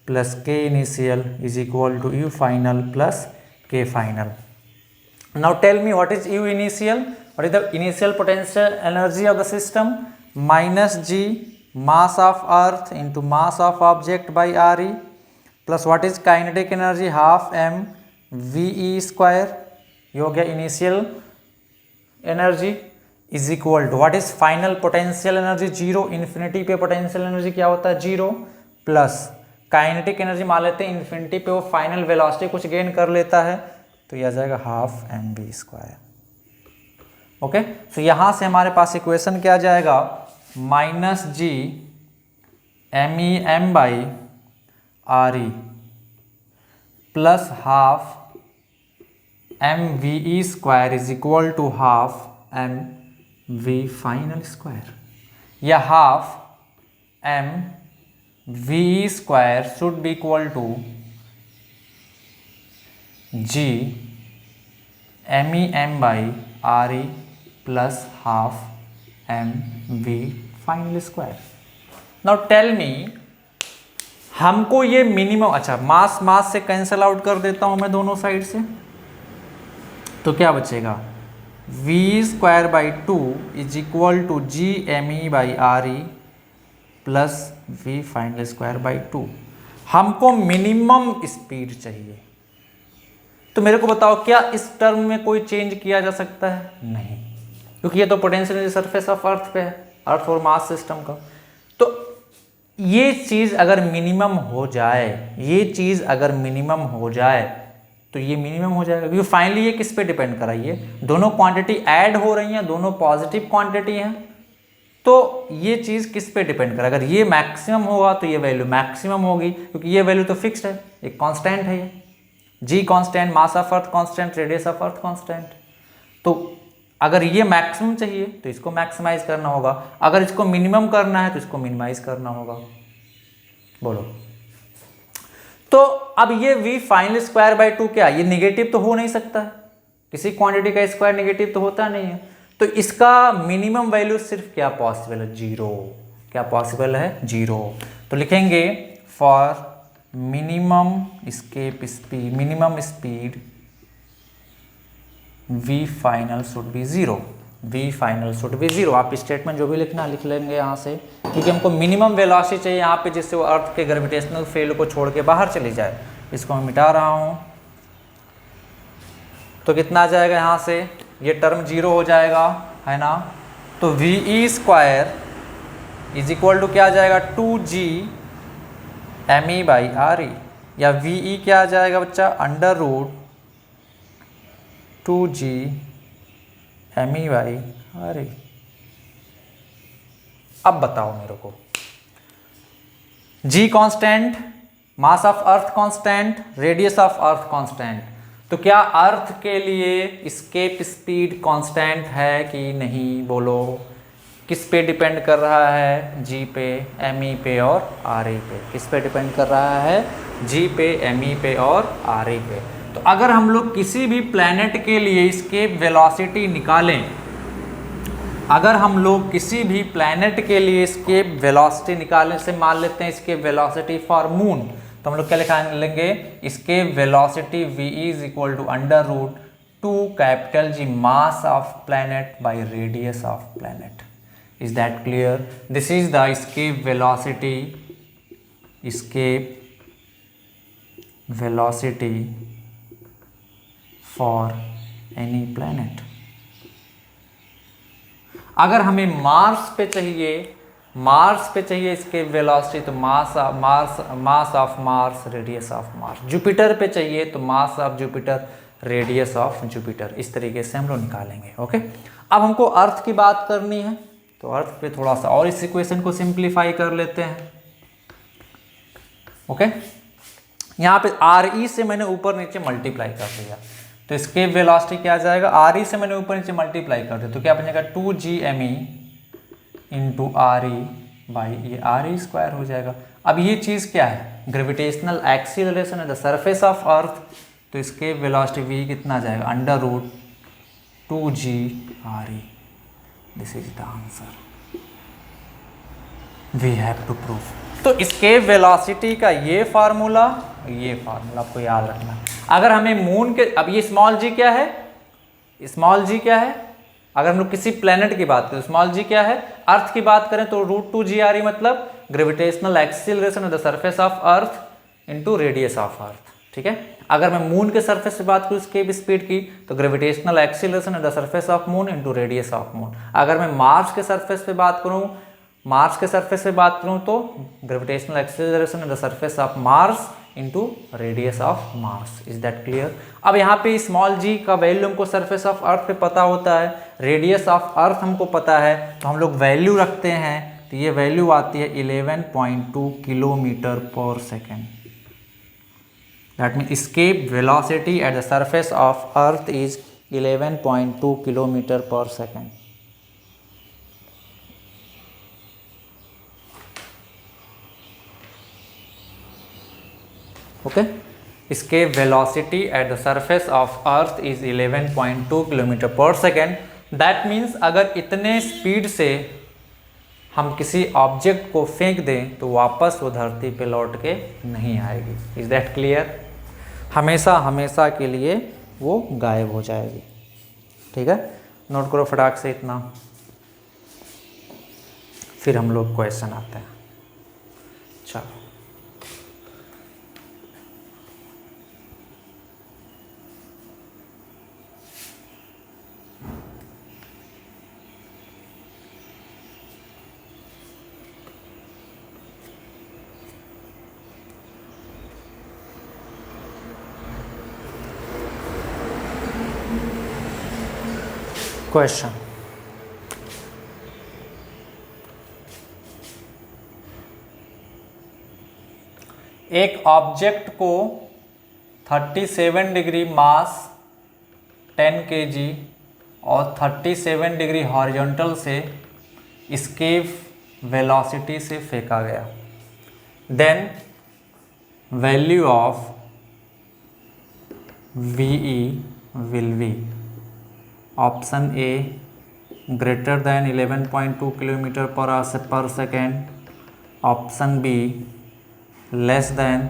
plus K initial is equal to U final plus K final. Now tell me what is U initial? What is the initial potential energy of the system? Minus G mass of earth into mass of object by RE plus what is kinetic energy, half m VE square, ये हो गया initial energy is equal to what is final potential energy, 0। infinity पे potential energy क्या होता है, 0 plus kinetic energy मान लेते हैं infinity पे वो final velocity कुछ gain कर लेता है, तो यह आ जाएगा हाफ mv स्क्वायर। ओके, तो यहां से हमारे पास इक्वेशन क्या आ जाएगा, minus G MEM by RE plus half MVE square is equal to half MV final square. या half MVE square should be equal to G MEM by RE plus half MV final square. Now tell me, हमको ये minimum, अच्छा मास से cancel out कर देता हूं मैं दोनों साइड से, तो क्या बचेगा, V square by 2 is equal to G ME by RE plus V final square by 2। हमको मिनिमम स्पीड चाहिए, तो मेरे को बताओ क्या इस टर्म में कोई चेंज किया जा सकता है, नहीं, क्योंकि ये तो पोटेंशियल सरफेस ऑफ अर्थ पे है, अर्थ और मास सिस्टम का। तो ये चीज़ अगर मिनिमम हो जाए, तो ये मिनिमम हो जाएगा, क्योंकि फाइनली ये किस पे डिपेंड कर रही है, दोनों क्वांटिटी ऐड हो रही हैं, दोनों पॉजिटिव क्वांटिटी हैं, तो ये चीज़ किस पे डिपेंड कर, अगर ये मैक्सिमम होगा तो ये वैल्यू मैक्सिमम होगी, क्योंकि ये वैल्यू तो फिक्स्ड है, एक कांस्टेंट है ये, G constant, mass of earth constant, radius of earth constant. तो अगर ये मैक्सिमम चाहिए तो इसको मैक्सिमाइज करना होगा, अगर इसको मिनिमम करना है तो इसको मिनिमाइज करना होगा। बोलो, तो अब ये v फाइनल स्क्वायर बाय 2 क्या, ये निगेटिव तो हो नहीं सकता है, किसी क्वांटिटी का स्क्वायर निगेटिव तो होता नहीं है, तो इसका मिनिमम वैल्यू सिर्फ क्या पॉसिबल है, 0। क्या पॉसिबल है, 0। तो लिखेंगे for minimum speed v final should be 0। v final should be 0। आप स्टेटमेंट जो भी लिखना लिख लेंगे यहाँ से, क्योंकि हमको मिनिमम वेलोसिटी चाहिए यहाँ पे, जिससे वो अर्थ के ग्रेविटेशनल फील्ड को छोड़ के बाहर चली जाए। इसको मैं मिटा रहा हूँ, तो कितना आ जाएगा यहाँ से, ये टर्म 0 हो जाएगा, है ना। तो V E square is equal to क्या आ जाएगा, 2g me बाई आर ई, या वी ई क्या आ जाएगा बच्चा, under root 2g me by R E. अब बताओ मेरे को, g constant, mass of earth constant, radius of earth constant, तो क्या अर्थ के लिए स्केप स्पीड कांस्टेंट है कि नहीं, बोलो। किस पे डिपेंड कर रहा है, जी पे, एम ई पे और आर ई पे। किस पे डिपेंड कर रहा है, जी पे, एम ई पे और आर ई पे। तो अगर हम लोग किसी भी प्लैनेट के लिए स्केप वेलोसिटी निकालें, अगर हम लोग किसी भी प्लैनेट के लिए स्केप वेलोसिटी निकालें, से मान लेते हैं स्केप वेलोसिटी फॉर मून, तो हम लोग क्या लिखा लेंगे, escape velocity V is equal to under root 2 capital G mass of planet by radius of planet. Is that clear? This is the escape velocity for any planet. अगर हमें Mars पे चाहिए इसके वेलोसिटी, तो mass of Mars, radius of Mars. Jupiter पे चाहिए तो mass of Jupiter, radius of Jupiter. इस तरीके से हम लोग निकालेंगे। ओके, अब हमको अर्थ की बात करनी है, तो अर्थ पे थोड़ा सा और इस इक्वेशन को सिंप्लीफाई कर लेते हैं। ओके, यहाँ पे आर ई से मैंने ऊपर नीचे मल्टीप्लाई कर दिया, तो इसके वेलोसिटी क्या आ जाएगा, आर ई से मैंने ऊपर नीचे मल्टीप्लाई कर दिया, तो क्या बनेगा 2g me into R E by ये आर ई स्क्वायर हो जाएगा। अब ये चीज़ क्या है, ग्रेविटेशनल एक्सीलरेशन है द सरफेस ऑफ अर्थ, तो इसके वेलोसिटी v कितना आ जाएगा, under root 2g R E. This is the answer we have to prove. तो इसके वेलोसिटी का ये फार्मूला आपको याद रखना है। अगर हमें मून के, अब ये स्मॉल जी क्या है, अगर हम लोग किसी प्लेनेट की बात करें, स्मॉल जी क्या है, अर्थ की बात करें तो रूट 2g आर ई मतलब gravitational acceleration of the surface of earth into radius of अर्थ। ठीक है, अगर मैं मून के सरफेस से बात करूँ स्केप स्पीड की, तो gravitational acceleration of the surface of moon into radius of moon. अगर मैं मार्स के सरफेस पे बात करूँ, तो gravitational acceleration of the surface of Mars into radius of Mars. Is that clear? अब यहाँ पे स्मॉल जी का वैल्यू हमको सरफेस ऑफ अर्थ पे पता होता है, रेडियस ऑफ अर्थ हमको पता है, तो हम लोग वैल्यू रखते हैं, तो ये वैल्यू आती है 11.2 kilometre per second. That mean escape velocity at the surface of earth is 11.2 kilometer per second. Okay, escape velocity at the surface of earth is 11.2 kilometer per second. That means अगर इतने speed से हम किसी object को फेंक दें तो वापस वो धरती पे लौट के नहीं आएगी। Is that clear? हमेशा के लिए वो गायब हो जाएगी। ठीक है, नोट करो फटाक से इतना, फिर हम लोग क्वेश्चन आते हैं। चलो, क्वेश्चन, एक ऑब्जेक्ट को 37 डिग्री मास 10 kg और 37 डिग्री हॉरिजॉन्टल से एस्केप वेलोसिटी से फेंका गया, then value of VE will be option A greater than 11.2 kilometre per second, option B less than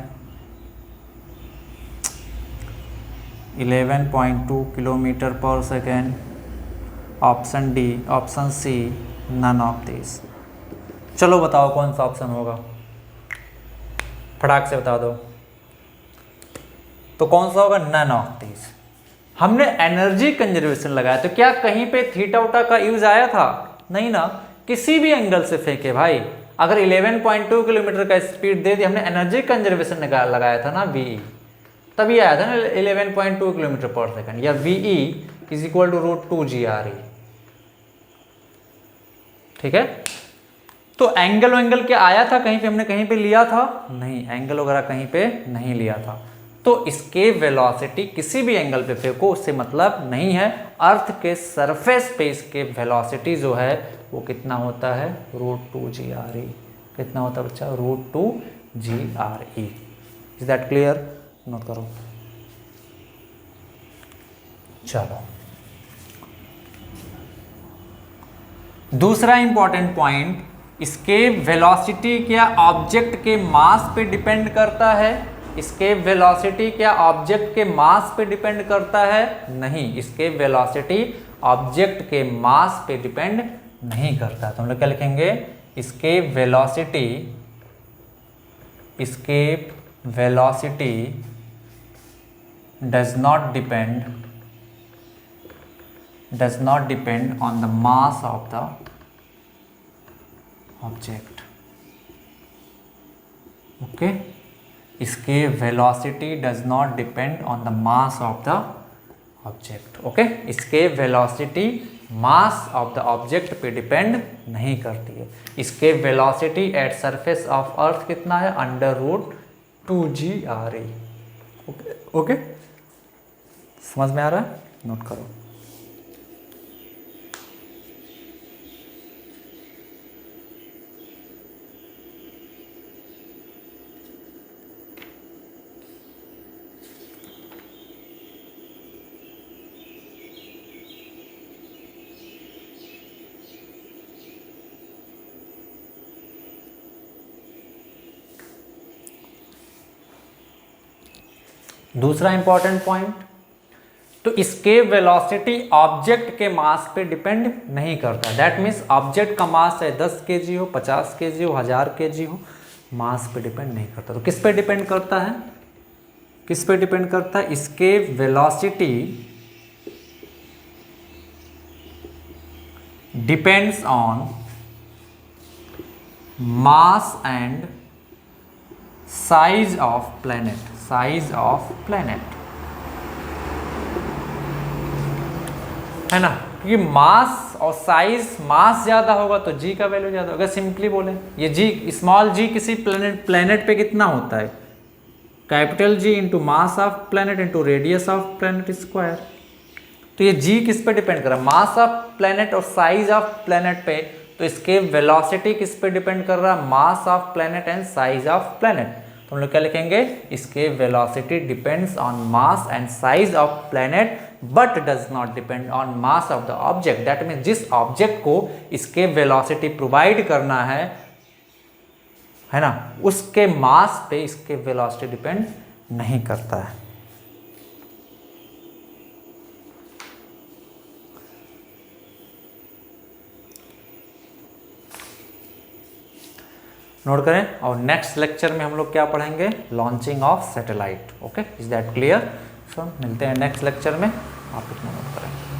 11.2 kilometre per second, option D, option C none of this. चलो बताओ कौन सा option होगा, फटाक से बता दो। तो कौन सा होगा? None of this. हमने एनर्जी कंजर्वेशन लगाया तो क्या कहीं पे थीटा उटा का यूज आया था? नहीं ना, किसी भी एंगल से फेंके भाई, अगर 11.2 किलोमीटर का स्पीड दे दी, हमने एनर्जी कंजर्वेशन लगाया था ना VE, तभी आया था ना 11.2 किलोमीटर पर सेकंड, या VE is equal to √2GRE। ठीक है, तो एंगल क्या आया था कहीं पे? हमने कहीं पे लिया था? नहीं, एंगल वगैरह कहीं पे नहीं लिया था। तो एस्केप वेलोसिटी किसी भी एंगल पे फेंको उससे मतलब नहीं है। अर्थ के सरफेस पे एस्केप वेलोसिटी जो है वो कितना होता है? √2GRE। कितना होता है बच्चा? √2GRE। Is that clear? Note करो। चलो, दूसरा इंपॉर्टेंट पॉइंट, एस्केप वेलोसिटी क्या ऑब्जेक्ट के मास पे डिपेंड करता है? एस्केप वेलोसिटी क्या ऑब्जेक्ट के मास पे डिपेंड करता है? नहीं, एस्केप वेलोसिटी ऑब्जेक्ट के मास पे डिपेंड नहीं करता। तो हम लोग क्या लिखेंगे? Escape velocity does not depend on the mass of the object. Okay, escape velocity does not depend on the mass of the object. okay, escape velocity mass of the object पे depend नहीं करती है। escape velocity at surface of earth कितना है? √2GRE। Okay, समझ में आ रहा है? नोट करो। दूसरा इंपॉर्टेंट पॉइंट, तो एस्केप वेलोसिटी ऑब्जेक्ट के मास पे डिपेंड नहीं करता। दैट मीन्स ऑब्जेक्ट का मास है 10 kg हो, 50 kg हो, 1000 kg हो, मास पे डिपेंड नहीं करता। तो किस पे डिपेंड करता है? किस पे डिपेंड करता है? Escape velocity depends on mass and size of planet. Size of planet है ना, क्योंकि मास और साइज, मास ज्यादा होगा तो जी का वैल्यू ज्यादा होगा। सिंपली बोले, ये जी, स्मॉल जी किसी प्लैनेट पे कितना होता है? Capital G into mass of planet into radius of planet square. तो ये जी किस पे डिपेंड कर रहा है? मास ऑफ प्लैनेट और साइज ऑफ प्लैनेट पे। तो इसके वेलोसिटी किस पे डिपेंड कर रहा है? मास of planet and size of planet. तो हम लोग क्या लिखेंगे? इसके velocity depends on mass and size of planet but does not depend on mass of the object. That means जिस ऑब्जेक्ट को इसके वेलोसिटी प्रोवाइड करना है ना, उसके मास पे इसके वेलोसिटी डिपेंड नहीं करता है। नोट करें। और नेक्स्ट लेक्चर में हम लोग क्या पढ़ेंगे? Launching of satellite. Okay, is that clear? So मिलते हैं नेक्स्ट लेक्चर में। आप इतना नोट करें।